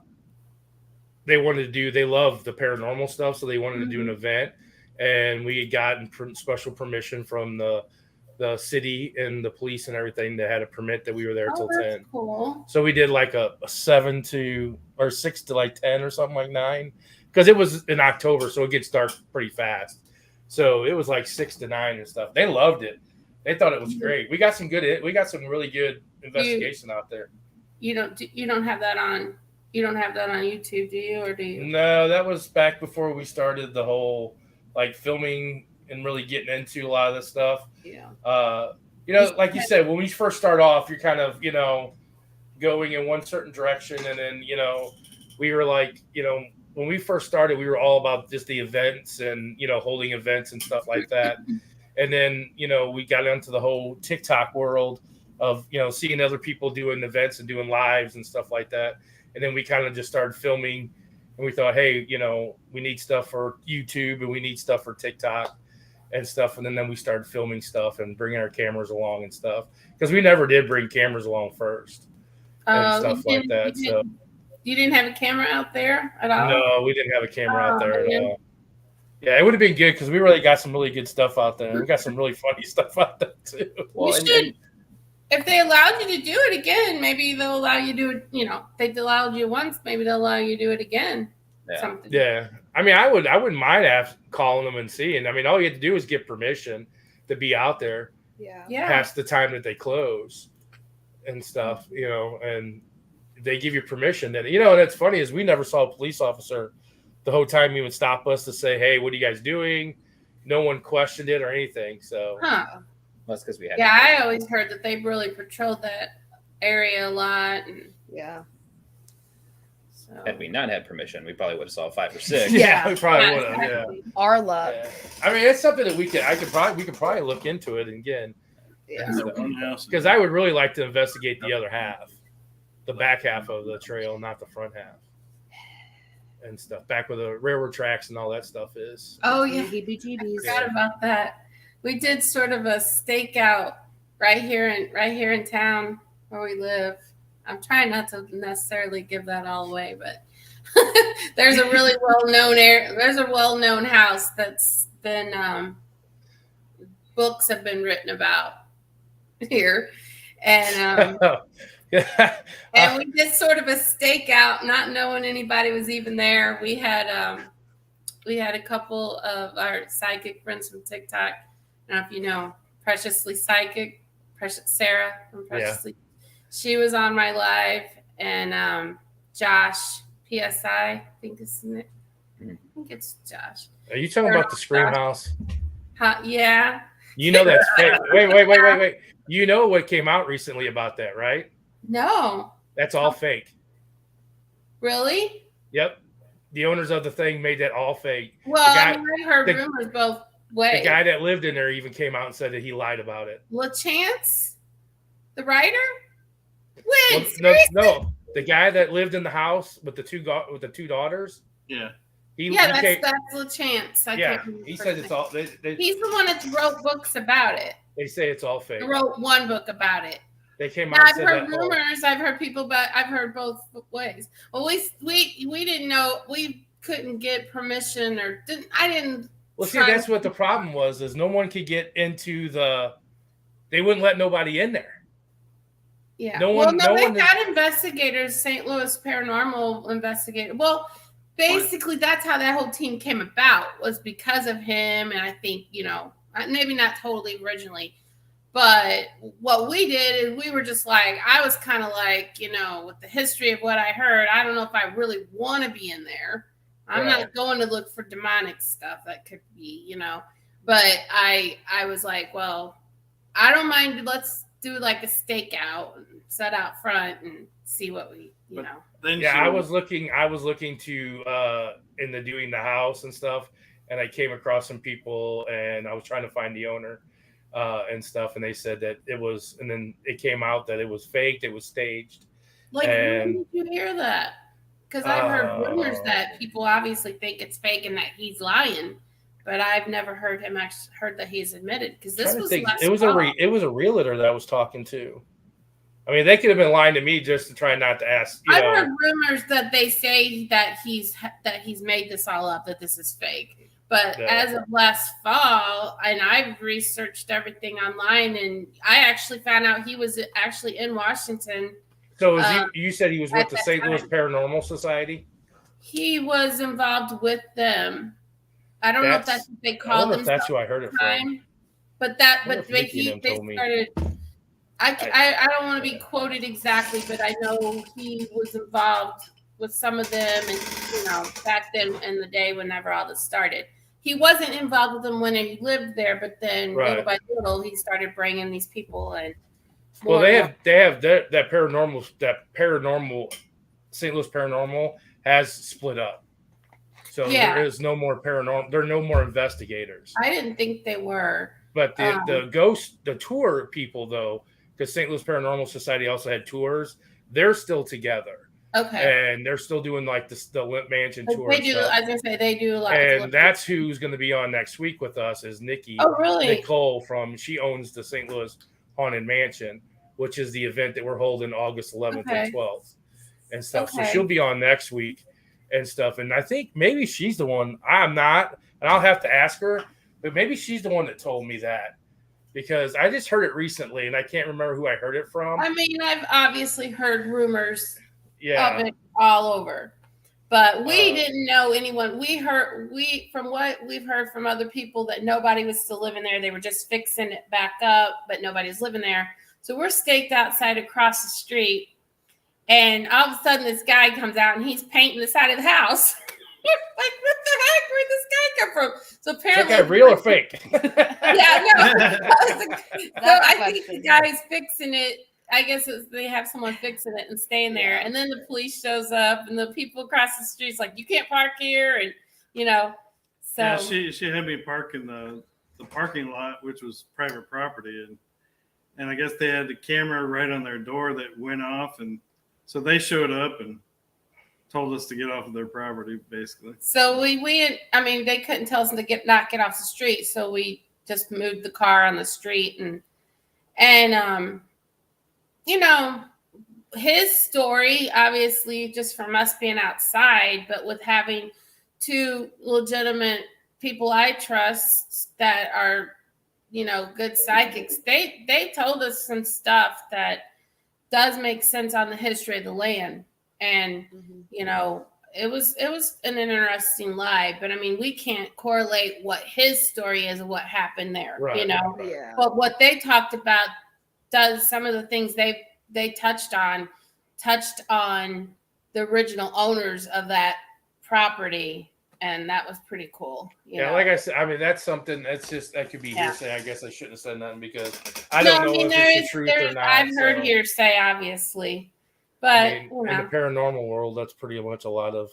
the paranormal stuff, so they wanted to do an event, and we had gotten special permission from the city and the police and everything that had a permit that we were there till 10. Cool. So we did like a 7 to or 6 to like 10 or something like 9, because it was in October, so it gets dark pretty fast. So it was like 6 to 9 and stuff. They loved it. They thought it was great. We got some really good investigation out there. You don't have that on YouTube, do you, or do you? No, that was back before we started the whole like filming and really getting into a lot of this stuff. Yeah. Like you said, when we first start off, you're kind of, going in one certain direction. And then, we were like, when we first started, we were all about just the events and, holding events and stuff like that. And then, we got into the whole TikTok world of, seeing other people doing events and doing lives and stuff like that. And then we kind of just started filming and we thought, hey, we need stuff for YouTube and we need stuff for TikTok and stuff. And then we started filming stuff and bringing our cameras along and stuff, because we never did bring cameras along first and stuff like that. So you didn't have a camera out there at all? No, we didn't have a camera out there at all. Yeah, it would have been good because we really got some really good stuff out there. We got some really funny stuff out there too. Well, if they allowed you to do it again, maybe they'll allow you to do it. They allowed you once, maybe they'll allow you to do it again. Yeah. Yeah. I mean, I wouldn't mind calling them and seeing. I mean, all you have to do is get permission to be out there. Yeah. Past the time that they close and stuff, and they give you permission. That and it's funny is we never saw a police officer the whole time he would stop us to say, "Hey, what are you guys doing?" No one questioned it or anything. So, that's because we had. Yeah, I always heard that they really patrolled that area a lot. And, yeah. So. Had we not had permission, we probably would have saw 5 or 6. Yeah, we probably would have. Yeah. Our luck. Yeah. I mean, it's something that we could probably look into it again. Yeah. Because I would really like to investigate the other half, the back half of the trail, not the front half, and stuff. Back where the railroad tracks and all that stuff is. Oh yeah, Heebie-jeebies. I forgot about that. We did sort of a stakeout right here in town where we live. I'm trying not to necessarily give that all away, but there's a really well-known house that's been books have been written about here, and and we did sort of a stakeout, not knowing anybody was even there. We had a couple of our psychic friends from TikTok. I don't know if you know Preciously Psychic, Sarah from Preciously. Yeah. She was on my live, and Josh PSI, I think it's Josh. Are you talking about the Scream House? Yeah. That's fake. Wait. You know what came out recently about that, right? No. That's all fake. Really? Yep. The owners of the thing made that all fake. Well, I heard rumors both ways. The guy that lived in there even came out and said that he lied about it. LaChance? The writer? No. The guy that lived in the house with the two daughters. Yeah. That's LaChance. He said it's all. He's the one that wrote books about it. They say it's all fake. He wrote one book about it. They came out. I've heard rumors. I've heard people, but I've heard both ways. Well, we didn't know. We couldn't get permission, or didn't. I didn't. Well, see, that's what the problem was. Is no one could get into the. They wouldn't let nobody in there. Yeah. They had investigators, St. Louis Paranormal investigator. Well, basically, that's how that whole team came about, was because of him. And I think, maybe not totally originally, but what we did is we were just like, I was kind of like, with the history of what I heard, I don't know if I really want to be in there. I'm not going to look for demonic stuff that could be, but I was like, well, I don't mind. Let's do like a stakeout and set out front and see what we, I was looking to into doing the house and stuff, and I came across some people, and I was trying to find the owner and stuff, and they said that it was, and then it came out that it was faked, it was staged. Like, when did you hear that? Because I've heard rumors that people obviously think it's fake and that he's lying. But I've never heard that he's admitted, because this was it was a realtor that I was talking to. I mean, they could have been lying to me just to try not to ask. I've heard rumors that they say that he's made this all up, that this is fake. But as of last fall, and I've researched everything online, and I actually found out he was actually in Washington. So you said he was with the St. Louis Paranormal Society? He was involved with them. I don't know if that's what they call them. That's who I heard it from. But they started. I don't want to be quoted exactly, but I know he was involved with some of them, and back then in the day, whenever all this started, he wasn't involved with them when he lived there. But then little by little, he started bringing these people in. Well, they have that paranormal St. Louis Paranormal has split up, so there is no more paranormal. There are no more investigators. I didn't think they were, but the tour people though, because St. Louis Paranormal Society also had tours. They're still together. Okay. And they're still doing like the Limp Mansion tour. They do. I was gonna say they do a lot. And that's who's going to be on next week with us is Nikki. Oh, really? Nicole she owns the St. Louis Haunted Mansion, which is the event that we're holding August 11th and 12th and stuff. So she'll be on next week and stuff. And I think maybe she's the one. I'm not, and I'll have to ask her, but maybe she's the one that told me that. Because I just heard it recently, and I can't remember who I heard it from. I mean, I've obviously heard rumors of it all over, but we didn't know anyone. From what we've heard from other people that nobody was still living there. They were just fixing it back up, but nobody's living there. So we're staked outside across the street, and all of a sudden this guy comes out and he's painting the side of the house. Like, what the heck? Where'd this guy come from? So apparently, is that guy real or fake? Yeah, no. So I think the guy's fixing it. I guess they have someone fixing it and staying there, and then the police shows up, and the people across the street's like, "You can't park here," and So yeah, she had me park in the parking lot, which was private property, and I guess they had the camera right on their door that went off, and so they showed up and told us to get off of their property, basically. So we they couldn't tell us to not get off the street, so we just moved the car on the street, and his story, obviously, just from us being outside, but with having two legitimate people I trust that are, good psychics, they told us some stuff that does make sense on the history of the land. And, it was an interesting lie, but I mean, we can't correlate what his story is and what happened there, Yeah. But what they talked about does some of the things they touched on the original owners of that property, and that was pretty cool. Like I said, I mean, that's something that's just that could be hearsay. I guess I shouldn't have said nothing because I don't know if it's the truth or not. I've heard hearsay, obviously, but in the paranormal world, that's pretty much a lot of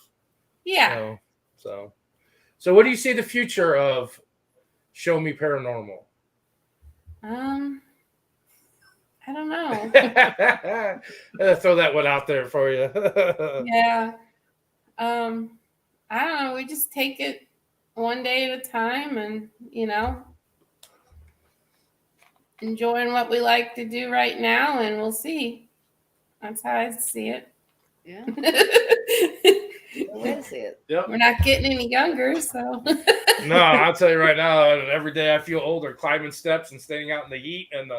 So what do you see the future of Show Me Paranormal? I don't know. Throw that one out there for you. Yeah. I don't know. We just take it one day at a time and, enjoying what we like to do right now, and we'll see. That's how I see it. Yeah. Way to see it. Yep. We're not getting any younger, so. No, I'll tell you right now, every day I feel older. Climbing steps and standing out in the heat and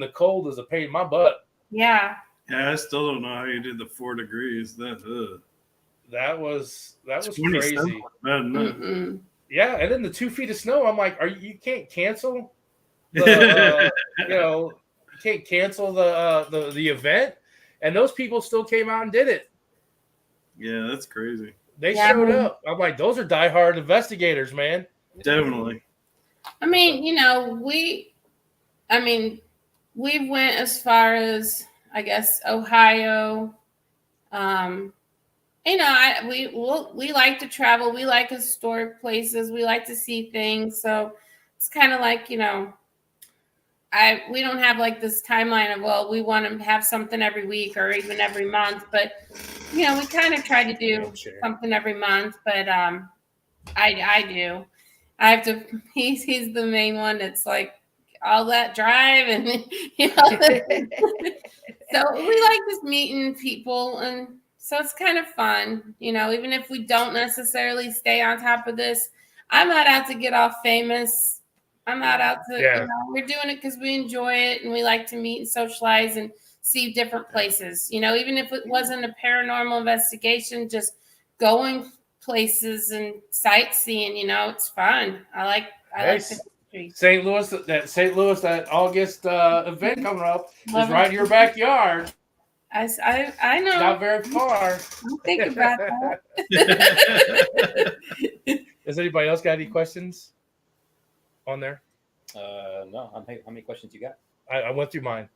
the cold is a pain in my butt. Yeah. Yeah, I still don't know how you did the 4 degrees. That was crazy. Mm-mm. Yeah, and then the 2 feet of snow. I'm like, you can't cancel the you can't cancel the event, and those people still came out and did it. Yeah, that's crazy. They showed up. I'm like, those are diehard investigators, man. Definitely. I mean, we went as far as, I guess, Ohio. We like to travel. We like historic places. We like to see things. So it's kind of like, we don't have like this timeline of, we want to have something every week or even every month. But, we kind of try to do something every month. But I do. I have to, he's the main one that's like all that drive and, so we like just meeting people, and so it's kind of fun, even if we don't necessarily stay on top of this. I'm not out to get all famous. I'm not out to, we're doing it because we enjoy it and we like to meet and socialize and see different places, even if it wasn't a paranormal investigation, just going places and sightseeing, it's fun. I like tree. St. Louis, that August event coming up Love is it. right in your backyard. I know. Not very far. I'm thinking about that. Does anybody else got any questions on there? No. How many questions you got? I went through mine.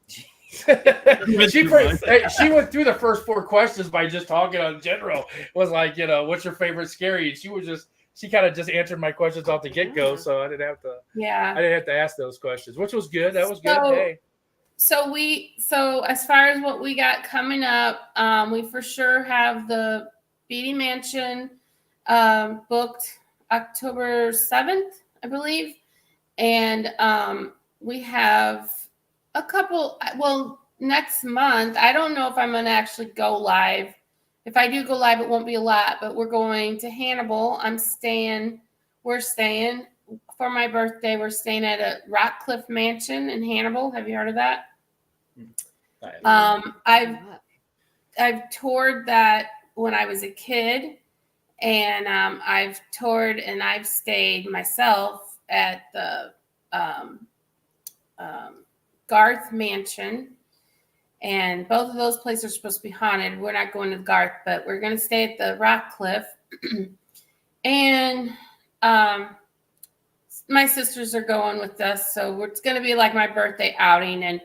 Went she through mine. she went through the first 4 questions by just talking on general. It was like, what's your favorite scary? And she kind of just answered my questions off the get go, so I didn't have to ask those questions, which was good. That was good. Hey. So as far as what we got coming up, we for sure have the Beatty Mansion booked October 7th, I believe. And we have a couple, next month, I don't know if I'm going to actually go live. If I do go live, it won't be a lot, but we're going to Hannibal. We're staying for my birthday. We're staying at a Rockcliffe Mansion in Hannibal. Have you heard of that? I've toured that when I was a kid, and I've toured and I've stayed myself at the Garth Mansion, and both of those places are supposed to be haunted. We're not going to Garth, but we're going to stay at the Rockcliffe. And my sisters are going with us, so it's going to be like my birthday outing. And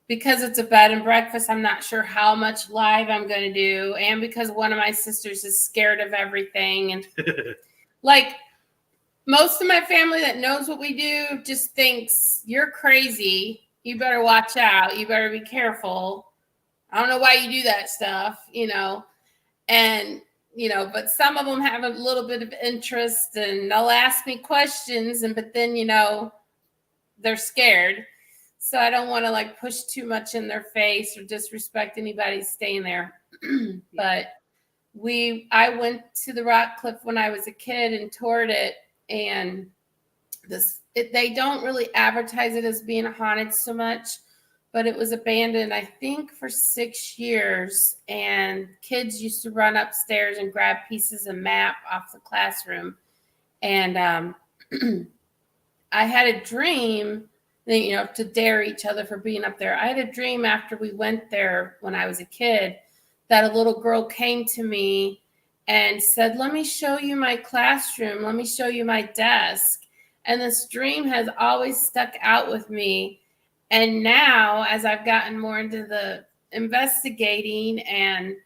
because it's a bed and breakfast, I'm not sure how much live I'm going to do. And because one of my sisters is scared of everything. And like most of my family that knows what we do just thinks you're crazy. You better watch out. You better be careful. I don't know why you do that stuff, and, but some of them have a little bit of interest and they'll ask me questions, but then, they're scared. So I don't want to like push too much in their face or disrespect anybody staying there. But I went to the Rockcliffe when I was a kid and toured it, and they don't really advertise it as being haunted so much, but it was abandoned, I think, for 6 years. And kids used to run upstairs and grab pieces of map off the classroom. And I had a dream, to dare each other for being up there. I had a dream after we went there when I was a kid that a little girl came to me and said, "Let me show you my classroom. Let me show you my desk." And this dream has always stuck out with me. And now, as I've gotten more into the investigating, and,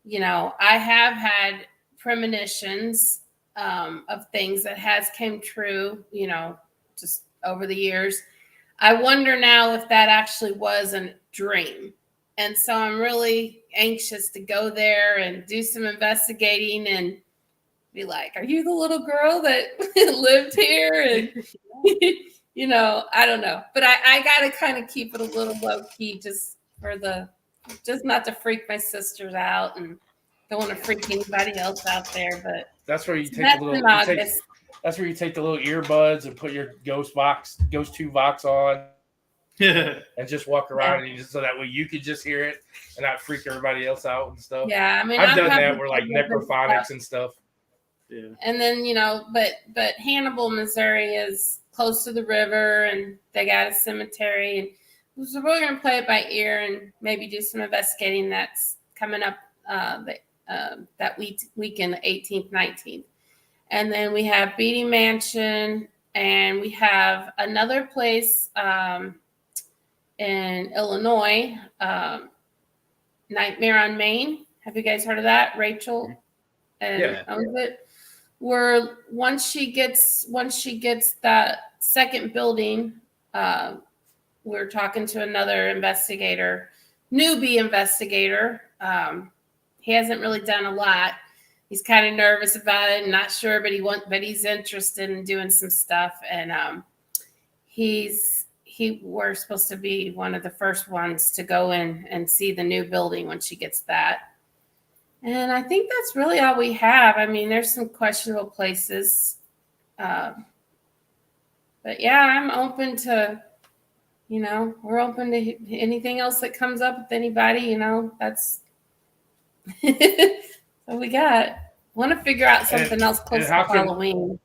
I have had premonitions of things that has came true, just over the years. I wonder now if that actually was a dream. And so I'm really anxious to go there and do some investigating and be like, are you the little girl that lived here? And, I don't know. But I got to kind of keep it a little low key just not to freak my sisters out, and don't want to freak anybody else out there. But that's where you take that's where you take the little earbuds and put your Ghost 2 Vox on. And just walk around, and so that way you could just hear it and not freak everybody else out and stuff. Yeah, I mean, I've done that. We're like necrophonics and stuff. Yeah. And then but Hannibal, Missouri is close to the river, and they got a cemetery, and so we're gonna play it by ear and maybe do some investigating that's coming up that weekend, the 18th, 19th, and then we have Beatty Mansion, and we have another place in Illinois, Nightmare on Main. Have you guys heard of that? Rachel owns it. Where once she gets that second building, we're talking to another newbie investigator. He hasn't really done a lot. He's kind of nervous about it and not sure, but he's interested in doing some stuff. And we're supposed to be one of the first ones to go in and see the new building when she gets that. And I think that's really all we have. I mean, there's some questionable places. But yeah, I'm open to, we're open to anything else that comes up with anybody, that's what we got. Want to figure out something else close to Halloween.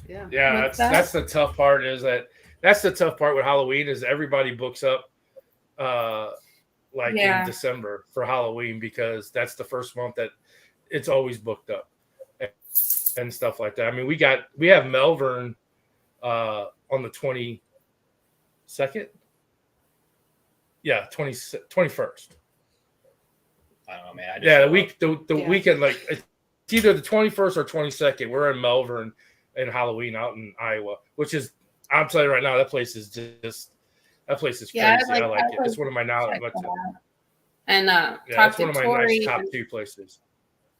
Yeah. Yeah, What's that's the tough part. That's the tough part with Halloween is everybody books up, like in December for Halloween because that's the first month that it's always booked up and stuff like that. I mean, we have Melbourne on the 22nd. Yeah, 21st. I don't know, man. The weekend, like it's either the 21st or 22nd. We're in Melbourne and Halloween out in Iowa, which is, I'm telling you right now, that place is crazy. I like it. It's one of my now. And it's one of my nice top 2 places.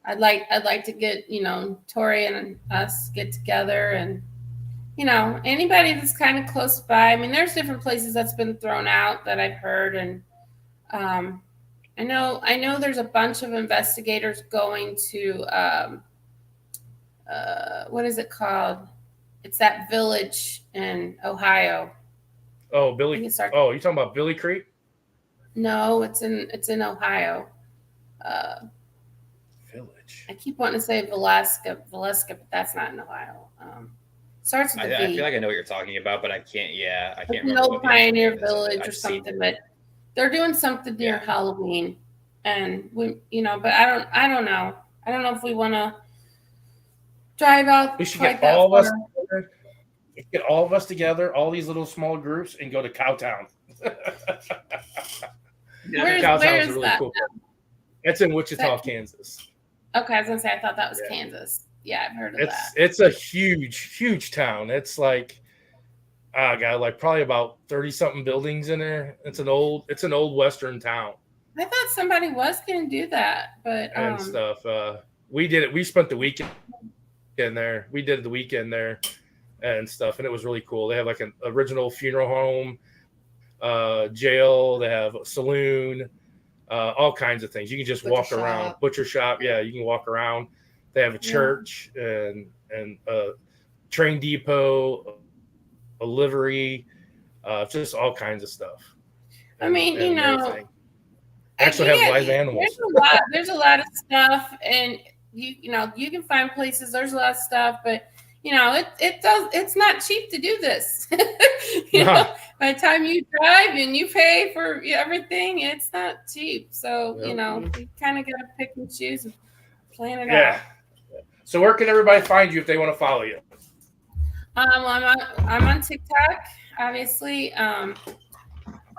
I'd like to get, Tori and us get together and, anybody that's kind of close by. I mean, there's different places that's been thrown out that I've heard. And I know there's a bunch of investigators going to, what is it called? It's that village in Ohio. Oh, Billy. You talking about Billy Creek? No, it's in Ohio. Village. I keep wanting to say Valeska, but that's not in Ohio. Starts with a V. I feel like I know what you're talking about, but I can't. Yeah, I can't remember. An old Pioneer Village or something, but they're doing something near Halloween, and we, but I don't know. I don't know if we want to drive out. We should get all of us. Get all of us together, all these little small groups, and go to Cowtown. Where is that? Cool. It's in Wichita, Kansas. Okay, I was gonna say I thought that was Kansas. Yeah, I've heard of that. It's a huge town. It's like, got like probably about 30-something buildings in there. It's an old Western town. I thought somebody was gonna do that, but and stuff. We did it. We spent the weekend in there. We did the weekend there and stuff, and it was really cool. They have like an original funeral home, jail. They have a saloon, all kinds of things. You can just walk around. Butcher shop. Yeah, you can walk around. They have a church and a train depot, a livery, just all kinds of stuff. Everything. Actually have live animals. There's a lot of stuff, and you can find places. There's a lot of stuff, but it's not cheap to do this. By the time you drive and you pay for everything, it's not cheap. So you kind of got to pick and choose and plan it out. So where can everybody find you if they want to follow you? I'm on TikTok, obviously. Show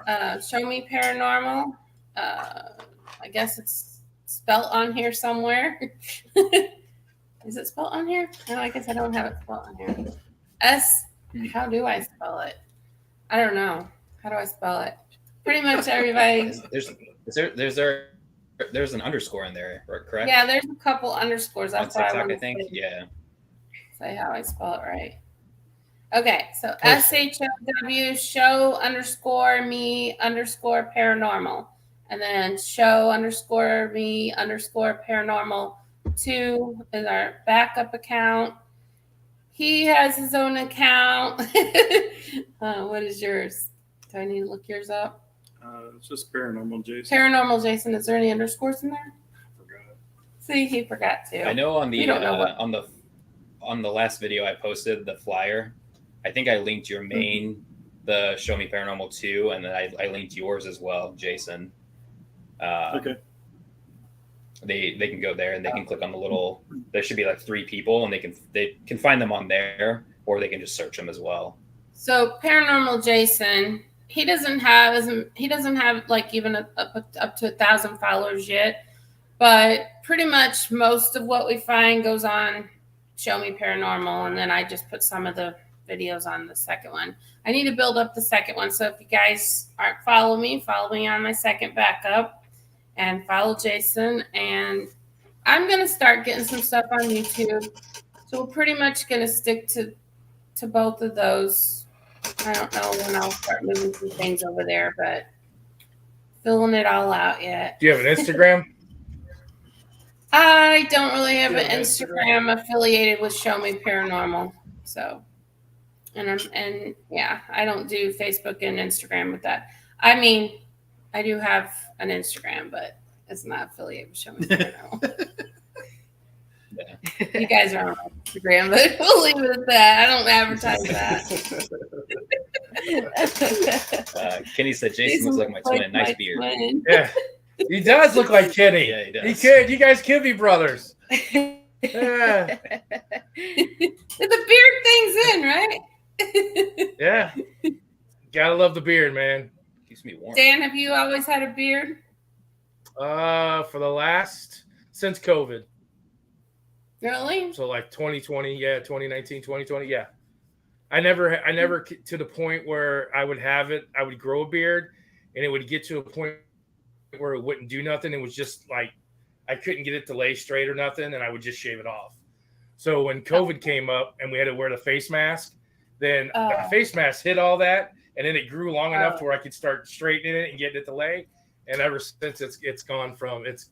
Me Paranormal. I guess it's spelled on here somewhere. Is it spelled on here? No, I guess I don't have it spelled on here. How do I spell it? I don't know. How do I spell it? Pretty much everybody. There's an underscore in there, correct? Yeah, there's a couple underscores. That's on TikTok, I think. Say how I spell it right. Okay, so SHOW show_me_paranormal, and then show_me_paranormal 2 is our backup account. He has his own account. What is yours? Do I need to look yours up? It's just Paranormal Jason. Paranormal Jason. Is there any underscores in there? I forgot. See, he forgot too. I know on the on the last video I posted, the flyer, I think I linked your main, the Show Me Paranormal 2, and then I linked yours as well, Jason. Okay. They can go there and they can click on the little. There should be like 3 people, and they can find them on there, or they can just search them as well. So Paranormal Jason, he doesn't have like even up to 1,000 followers yet, but pretty much most of what we find goes on Show Me Paranormal, and then I just put some of the videos on the second one. I need to build up the second one, so if you guys aren't follow me on my second backup, and follow Jason. And I'm gonna start getting some stuff on YouTube, so we're pretty much gonna stick to both of those. I don't know when I'll start moving some things over there, but filling it all out yet. Do you have an Instagram? I don't really have an Instagram affiliated with Show Me Paranormal. So, and yeah, I don't do Facebook and Instagram with that. I mean, I do have an Instagram, but it's not affiliated with Show Me Paranormal. You guys are on Instagram, but we'll leave it at that. I don't advertise that. Kenny said Jason looks like my twin. Nice beard. Twin. Yeah, he does look like Kenny. Yeah, he does. He could. You guys could be brothers. Yeah, The beard thing's in, right? yeah. Gotta love the beard, man. Keeps me warm. Dan, have you always had a beard? For the last since COVID. Really? So like 2020, yeah, 2019, 2020, yeah. I never to the point where I would have it. I would grow a beard, and it would get to a point where it wouldn't do nothing. It was just like I couldn't get it to lay straight or nothing, and I would just shave it off. So when COVID came up and we had to wear the face mask, then the face mask hit all that, and then it grew long enough to where I could start straightening it and getting it to lay. And ever since it's gone from it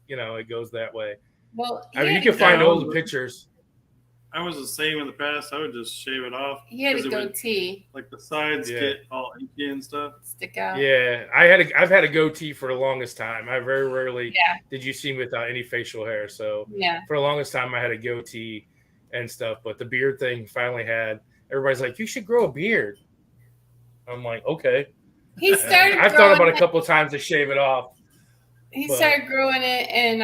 goes that way. Well, I mean, you can find old pictures. I was the same in the past. I would just shave it off. he had a 'cause it would- goatee like the sides Yeah. get all inky and stuff. stick out. Yeah, I've had a goatee for the longest time. I very rarely Yeah. did you see me without any facial hair. So Yeah. for the longest time, I had a goatee and stuff. But the beard thing finally had. Everybody's like, you should grow a beard. I'm like, okay. He started. I've thought growing about a it- couple of times to shave it off. He but- started growing it, and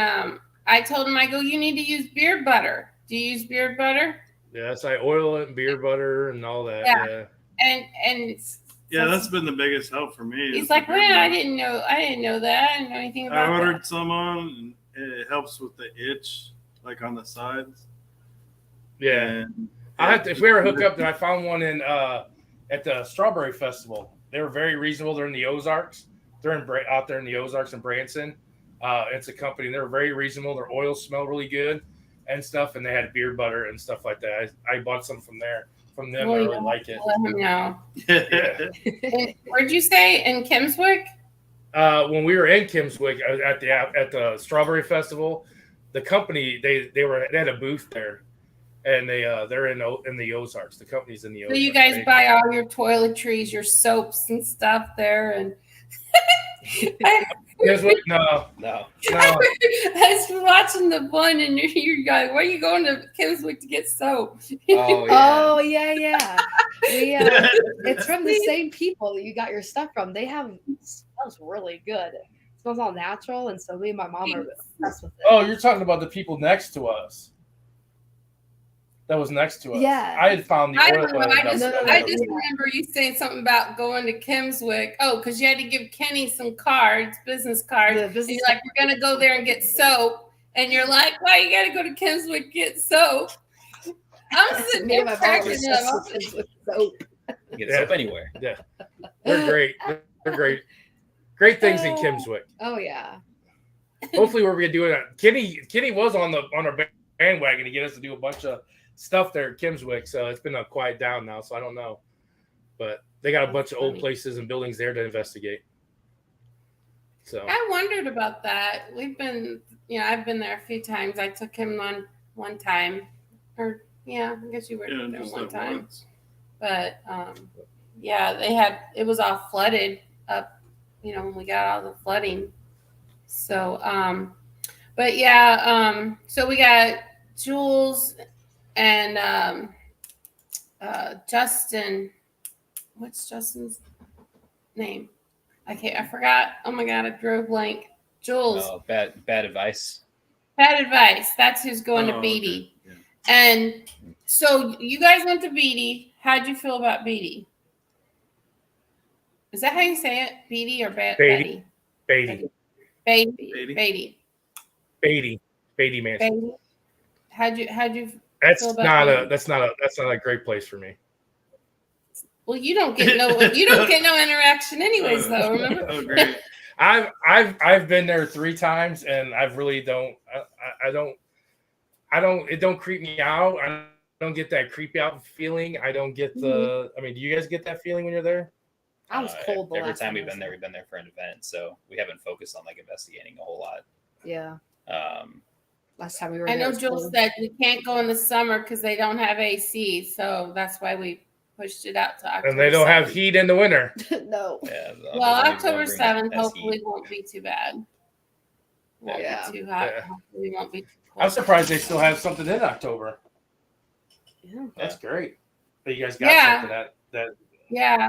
I told him, I go, you need to use beard butter. Do you use beard butter? Yes, I oil it and beard butter and all that. Yeah. Yeah. And Yeah, that's been the biggest help for me. he's is like, the beard man, I butter. didn't know that. I didn't know anything I about ordered that. some on, and it helps with the itch, like on the sides. Yeah. And I have to, if we ever hook up, then I found one in at the Strawberry Festival. They were very reasonable. They're in the Ozarks. They're out there in the Ozarks in Branson. It's a company. They're very reasonable. Their oils smell really good and stuff, and they had beard butter and stuff like that. I bought some from them. Well, I you really know, like it. Let him know. Yeah. And where'd you say in Kimswick? When we were in Kimswick at the Strawberry Festival, the company they had a booth there, and they're in the Ozarks. The company's in the So Ozarks. you guys buy all your toiletries, your soaps and stuff there, and Guess what? No. No. I was watching the one, and you're like, "Where are you going to Kimswick to get soap?" Oh yeah. Oh yeah. It's from the same people that you got your stuff from. They have it smells really good. It smells all natural, and so me and my mom are obsessed with it. Oh, you're talking about the people next to us. That was next to us. Yeah. I had found the I oil. don't know. oil I just, dust. I just remember you saying something about going to Kimswick. Oh, because you had to give Kenny some cards, business cards. The And business you're like, we're gonna go there and get soap. And you're like, why you gotta go to Kimswick to get soap? I'm sitting Me and there my mom are cracking obsessed up. with kids with soap. You get soap anywhere. They're great. They're great. Great things in Kimswick. Oh yeah. Hopefully, we're gonna do it. Kenny was on our bandwagon to get us to do a bunch of stuff there at Kimswick. So it's been quiet down now. So I don't know, but they got a bunch of old places and buildings there to investigate. So I wondered about that. We've been, I've been there a few times. I took him on one time, or I guess you were Yeah, there just one like time. once. But it was all flooded up, when we got all the flooding. So, so we got Jules and Justin. What's Justin's name? I forgot. Oh my God, I drew a blank. Jules. Oh, bad advice. Bad advice. That's who's going to Oh, Beatty. okay. Yeah. And so you guys went to Beatty. How'd you feel about Beatty? Is that how you say it? Beatty or Beatty. Beatty? Beatty. Beatty Mansion. Beatty. How'd you That's feel about not Beatty? that's not a great place for me. Well, you don't get no interaction anyways though, remember? Oh, great. I've been there 3 times, and I really don't. I don't. It don't creep me out. I don't get that creepy out feeling. I don't get the. I mean, do you guys get that feeling when you're there? I was cold the Every last time we've I was been there, we've been there for an event, so we haven't focused on investigating a whole lot. Yeah. Last time we were I there, know it was Jules cold. said we can't go in the summer because they don't have AC, so that's why we pushed it out to October. And they don't have 7th. heat in the winter. No. Yeah, Well, there's only October one room 7th that has hopefully heat. won't be too bad. Won't Yeah. be too hot. Yeah. Hopefully won't be too cold. I'm surprised they still have something in October. Yeah. That's great. But you guys got Yeah. something that. Yeah,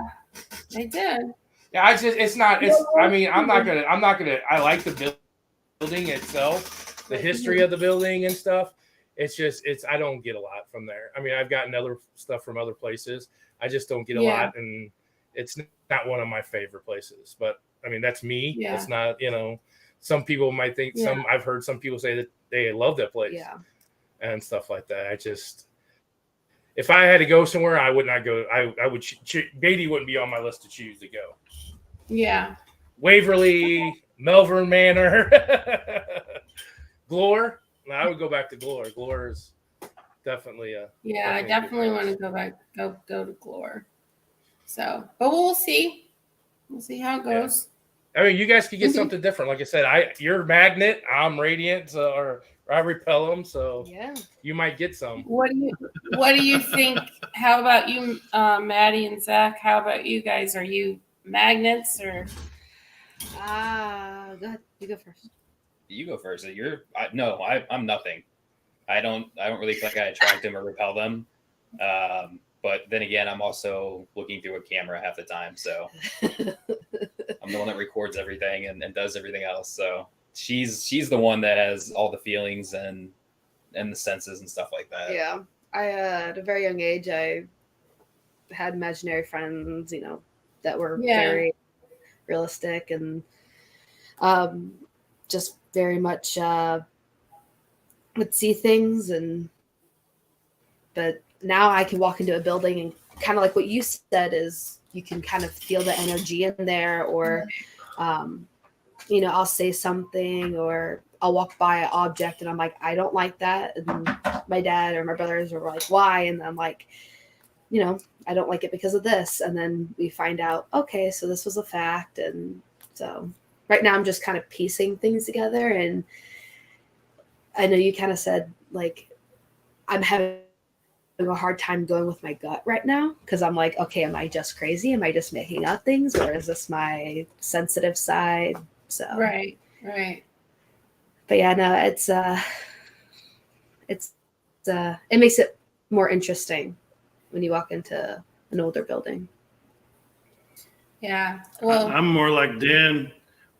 I did. Yeah, it's not. I mean, I'm not gonna. I like the building itself, the history of the building and stuff. It's just, I don't get a lot from there. I mean, I've gotten other stuff from other places. I just don't get a lot, and it's not one of my favorite places. But I mean, that's me. Yeah. It's not, some people might think I've heard some people say that they love that place and stuff like that. I just, if I had to go somewhere, I would not go. I would, Beatty wouldn't be on my list to choose to go. Yeah. Waverly, Melbourne Manor, Glore. No, I would go back to Glore. Glore is definitely a. Yeah, I definitely want to go back, go to Glore. So, but we'll see. We'll see how it goes. I mean, you guys could get something different. Like I said, you're magnet, I'm radiant, or I repel them. So you might get some. What do you think? How about you, Maddie and Zach? How about you guys? Are you magnets or? Go ahead. You go first. You go first. I'm nothing. I don't really feel like I attract them or repel them. But then again, I'm also looking through a camera half the time, so I'm the one that records everything and does everything else. So she's the one that has all the feelings and the senses and stuff like that. Yeah, I at a very young age, I had imaginary friends, that were very realistic and just very much would see things, but now I can walk into a building and kind of like what you said is you can kind of feel the energy in there, or I'll say something or I'll walk by an object and I'm like, I don't like that, and my dad or my brothers are like, why? And I'm like, I don't like it because of this, and then we find out, okay, so this was a fact. And so right now I'm just kind of piecing things together, and I know you kind of said like I'm having a hard time going with my gut right now because I'm like, okay, am I just crazy? Am I just making up things, or is this my sensitive side? So right. But yeah, no, it makes it more interesting when you walk into an older building. Yeah. Well, I'm more like Dan,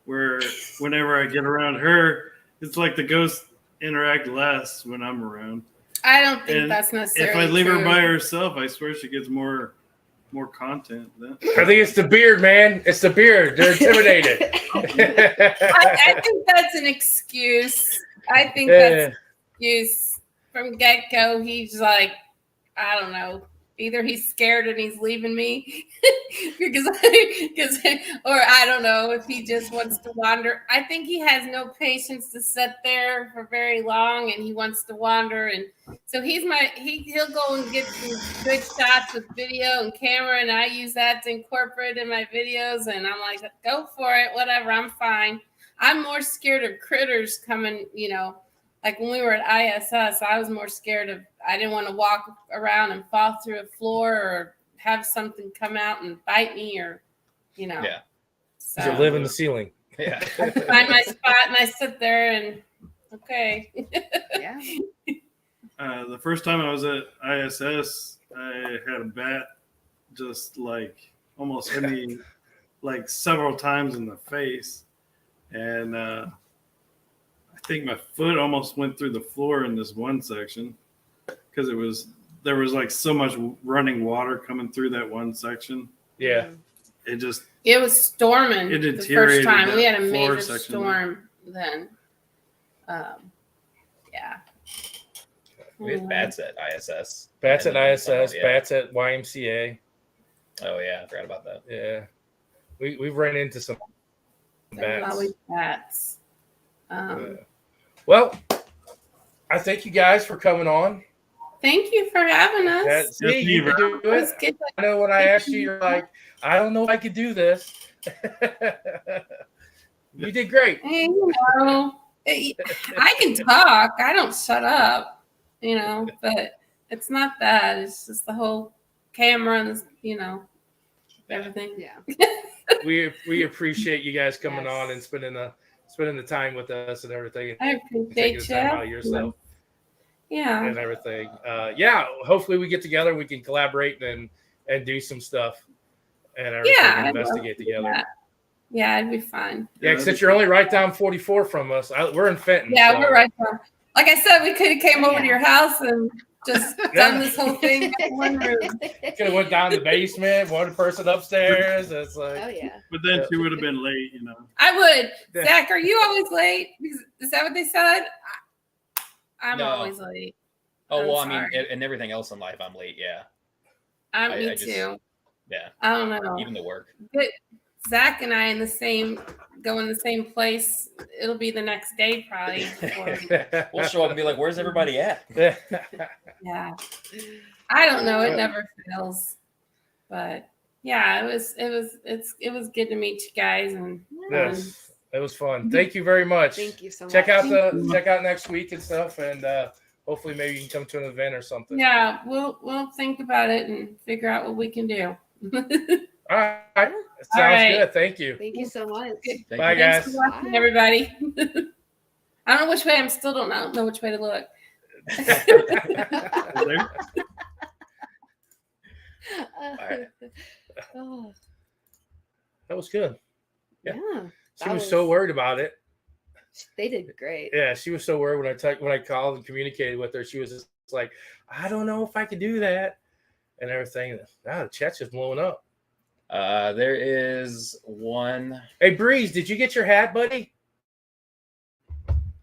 where whenever I get around her, it's like the ghosts interact less when I'm around. I don't think And that's necessarily if I leave true. her by herself, I swear she gets more content. I think it's the beard, man. It's the beard. They're intimidated. I think that's an excuse. I think that's an excuse from get-go. He's like, I don't know. Either he's scared and he's leaving me because or I don't know if he just wants to wander. I think he has no patience to sit there for very long, and he wants to wander. And so he'll go and get some good shots with video and camera, and I use that to incorporate in my videos. And I'm like, go for it, whatever. I'm fine. I'm more scared of critters coming, like when we were at ISS, I was more scared of, I didn't want to walk around and fall through a floor or have something come out and bite me or, Yeah. So you live in the ceiling. Yeah. I find my spot and I sit there and, okay. Yeah. The first time I was at ISS, I had a bat just like almost hit me like several times in the face. And I think my foot almost went through the floor in this one section because there was like so much running water coming through that one section. Yeah. It was storming it the first deteriorated time. We that had a floor major section. storm then. Yeah. We had bats at ISS. Bats at ISS, Yeah. bats at YMCA. Oh yeah, I forgot about that. Yeah. We've run into some bats. Always bats. Well, I thank you guys for coming on. Thank you for having us. See, you can do It was it. good. I know when I asked you, you're like, I don't know if I could do this. You did great. Hey, I can talk. I don't shut up, but it's not that. It's just the whole camera and, everything. Yeah. We appreciate you guys coming Yes. on and spending the time with us and everything. I Taking the appreciate time out of you. yourself. Yeah. and everything. Yeah, hopefully we get together, we can collaborate and do some stuff and everything, Yeah, I'd love investigate to do together. that. Yeah, it'd be fun. Yeah, since you're only right down 44 from us, we're in Fenton. Yeah, so. we're right there. Like I said, we could have came over to Yeah. your house and just done this whole thing in one room. Could have went down to the basement, one person upstairs. It's like, Oh yeah. But then Yeah. she would have been late, you know. I would. Yeah. Zach, are you always late? Is that what they said? I'm No. always late. Oh I'm well, I mean, sorry. and everything else in life, I'm late. Yeah, Me I just- too. yeah. I don't know. Even the work. But Zach and I go in the same place. It'll be the next day probably. before- We'll show up and be like, "Where's everybody at?" yeah. I don't know. It never fails. But yeah, it was good to meet you guys and Yes, it was fun. Thank you very much. Thank you so much. Check out next week and stuff, and hopefully maybe you can come to an event or something. yeah, we'll think about it and figure out what we can do. All right. Sounds right. good. Thank you. Thank you so much. Thank Bye, you. guys. Thanks for watching, everybody. I don't know which way. I still don't know which way to look. right. Oh, That was good. yeah. She That was so was- worried about it. They did great. Yeah, she was so worried when I called and communicated with her. She was just like, I don't know if I could do that and everything. The chat's just blowing up. There is one. Hey, Breeze, did you get your hat, buddy?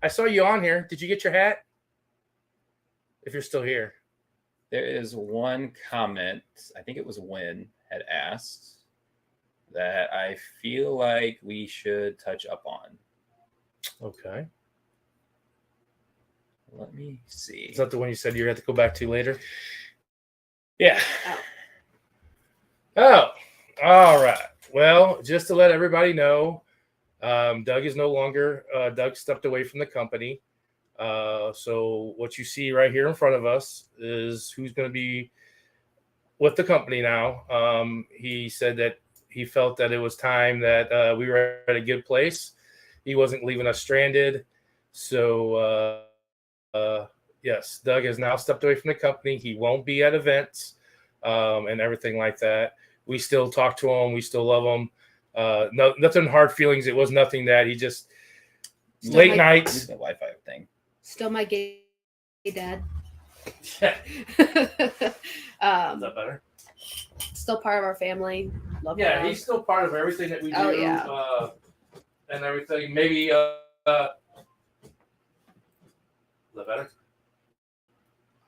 I saw you on here. Did you get your hat? If you're still here. There is one comment. I think it was Win had asked that I feel like we should touch up on. Okay. Let me see. Is that the one you said you had to go back to later? Yeah. Oh, all right. Well, just to let everybody know, Doug is no longer, Doug stepped away from the company. So what you see right here in front of us is who's going to be with the company now. He said that he felt that it was time that we were at a good place. He wasn't leaving us stranded. So, yes, Doug has now stepped away from the company. He won't be at events and everything like that. We still talk to him. We still love him. Nothing hard feelings. It was nothing that he just Still late my- nights. Use the Wi-Fi thing. Still my gay dad. Is that better? Still part of our family. Love Yeah, him. he's still part of everything that we do. Oh, yeah. And everything. Maybe. Is that better?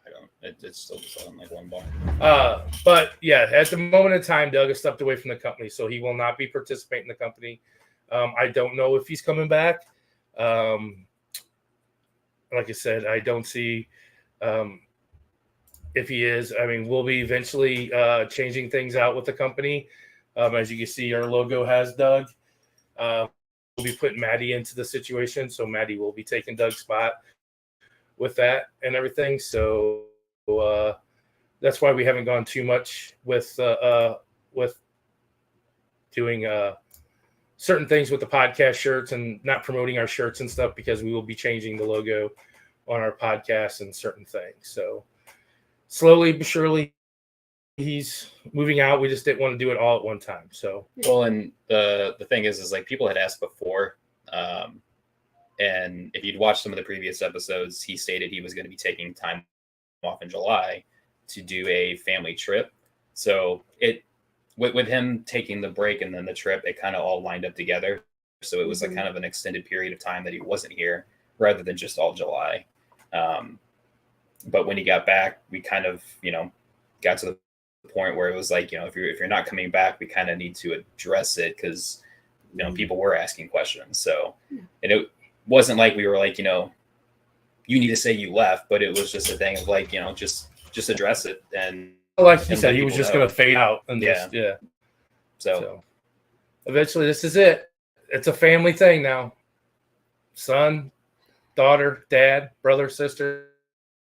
I don't. It's still just on like one bar. But yeah, at the moment in time, Doug has stepped away from the company, so he will not be participating in the company. I don't know if he's coming back. Like I said, I don't see if he is. I mean, we'll be eventually changing things out with the company. As you can see, our logo has Doug. We'll be putting Maddie into the situation, so Maddie will be taking Doug's spot with that and everything. So that's why we haven't gone too much with doing certain things with the podcast shirts and not promoting our shirts and stuff, because we will be changing the logo on our podcast and certain things. So slowly but surely he's moving out. We just didn't want to do it all at one time. So Well, and the thing is like people had asked before, and if you'd watched some of the previous episodes, he stated he was going to be taking time off in July to do a family trip. So it with him taking the break and then the trip, it kind of all lined up together. So it was like kind of an extended period of time that he wasn't here, rather than just all July. But when he got back, we kind of got to the point where it was like, if you're not coming back, we kind of need to address it, because people were asking questions. So and it wasn't like we were like, you need to say you left, but it was just a thing of like, just address it. And like you And said, let he was people just know. going to fade out. And Yeah. So eventually this is it. It's a family thing now. Son, daughter, dad, brother, sister.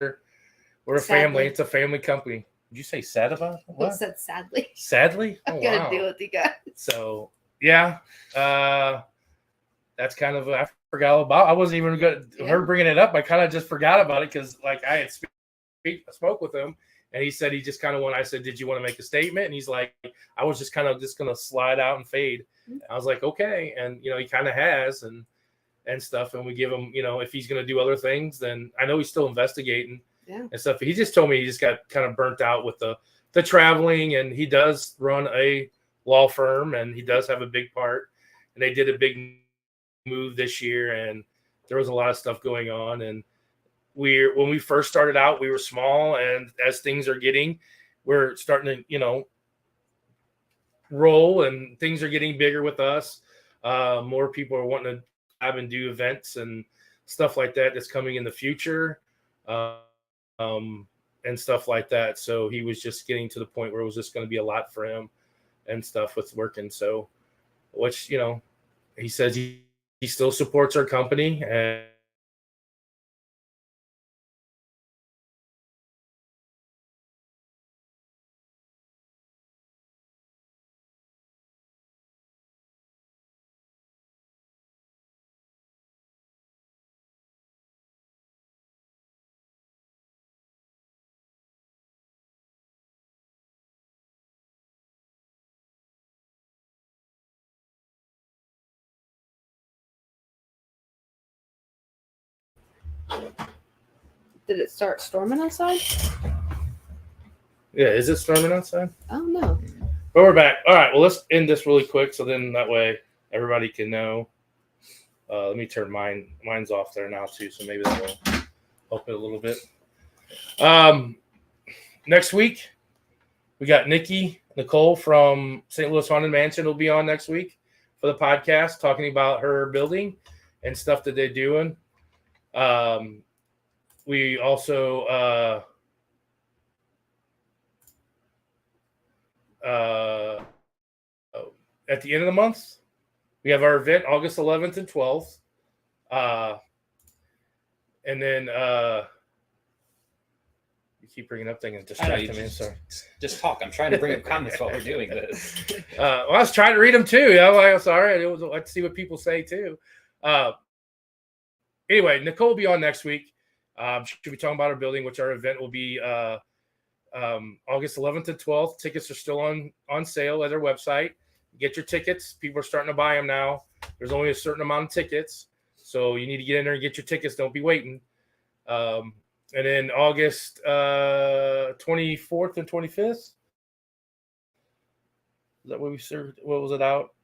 We're a family. Sadly. It's a family company. Did you say sad about it? He What? said sadly. Sadly? I'm Oh, gonna wow. deal with you guys. So yeah, that's kind of after forgot about. I wasn't even good. Yeah. Her bringing it up, I kind of just forgot about it because like I had spoke with him, and he said he just kind of I said, "Did you want to make a statement?" And he's like, "I was just kind of just gonna slide out and fade." I was like, "Okay," and he kind of has and stuff, and we give him, if he's gonna do other things, then I know he's still investigating and stuff. He just told me he just got kind of burnt out with the traveling, and he does run a law firm, and he does have a big part, and they did a big move this year, and there was a lot of stuff going on, and when we first started out, we were small, and as things are we're starting to roll, and things are getting bigger with us. More people are wanting to have and do events and stuff like that that's coming in the future, and stuff like that. So he was just getting to the point where it was just going to be a lot for him and stuff with working. So, which he says he still supports our company, and Did it start storming outside? yeah, is it storming outside? Oh no. But we're back. All right. Well, let's end this really quick, so then that way everybody can know. Let me turn mine's off there now too, so maybe that will help it a little bit. Next week we got Nicole from St. Louis Haunted Mansion will be on next week for the podcast, talking about her building and stuff that they're doing. We also at the end of the month, we have our event August 11th and 12th. And then you keep bringing up things and distracting me. Sorry. Just talk. I'm trying to bring up comments while we're doing this. Well, I was trying to read them too. I'm sorry. Let's see what people say too. Anyway, Nicole will be on next week. She'll be talking about our building, which our event will be August 11th and 12th. Tickets are still on sale at our website. Get your tickets. People are starting to buy them now. There's only a certain amount of tickets, so you need to get in there and get your tickets. Don't be waiting. And then August 24th and 25th. Is that what we served? What was it out?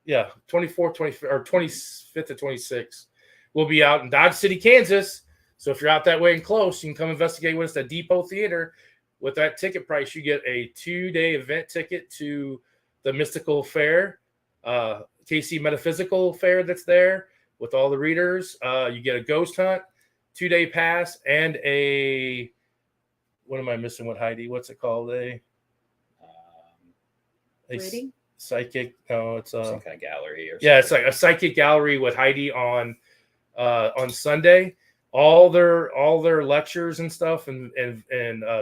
Yeah, 24th, 25th, or 25th and 26th. We'll be out in Dodge City, Kansas. So if you're out that way and close, you can come investigate with us at Depot Theater. With that ticket price, you get a 2-day event ticket to the Mystical Fair, KC Metaphysical Fair that's there with all the readers. You get a ghost hunt, 2-day pass, and a, what am I missing with Heidi? What's it called? A Reading? Psychic. No, it's some kind of gallery or something. yeah, it's like a psychic gallery with Heidi on Sunday. All their lectures and stuff and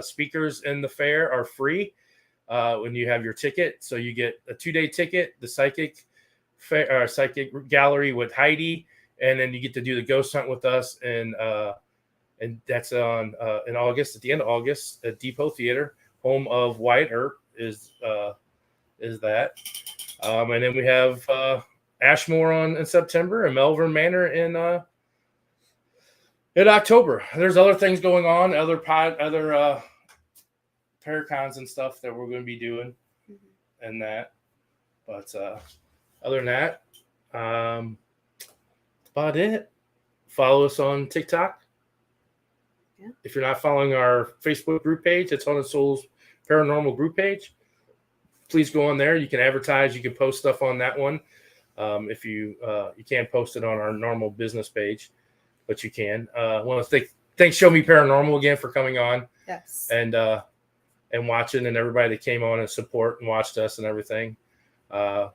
speakers in the fair are free when you have your ticket. So you get a 2-day ticket, the psychic gallery with Heidi, and then you get to do the ghost hunt with us, and that's on in August, at the end of August at Depot Theater, home of Wyatt Earp is that, and then we have Ashmore in September and Melbourne Manor in October. There's other things going on, other paracons and stuff that we're going to be doing, and that. But other than that, that's about it. Follow us on TikTok. Yeah. If you're not following our Facebook group page, it's on the Souls Paranormal group page. Please go on there. You can advertise. You can post stuff on that one. If you can't post it on our normal business page, but you can. I want to thank Show Me Paranormal again for coming on. Yes. And watching, and everybody that came on and support and watched us and everything. Come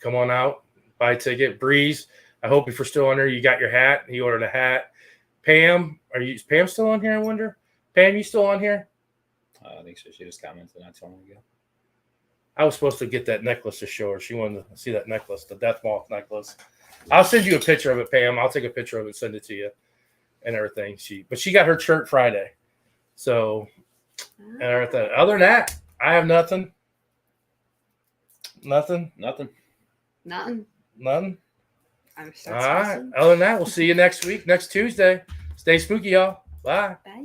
on out, buy a ticket. Breeze, I hope if you're still on there, you got your hat. He ordered a hat. Pam, is Pam still on here? I wonder. Pam, you still on here? I think so. She just commented not too long ago. I was supposed to get that necklace to show her. She wanted to see that necklace, the Death Moth necklace. I'll send you a picture of it, Pam. I'll take a picture of it and send it to you and everything. She got her shirt Friday. So, and everything. Other than that, I have nothing. Nothing. Nothing. Nothing. None. I'm All right. Other than that, we'll see you next week, next Tuesday. Stay spooky, y'all. Bye. Bye.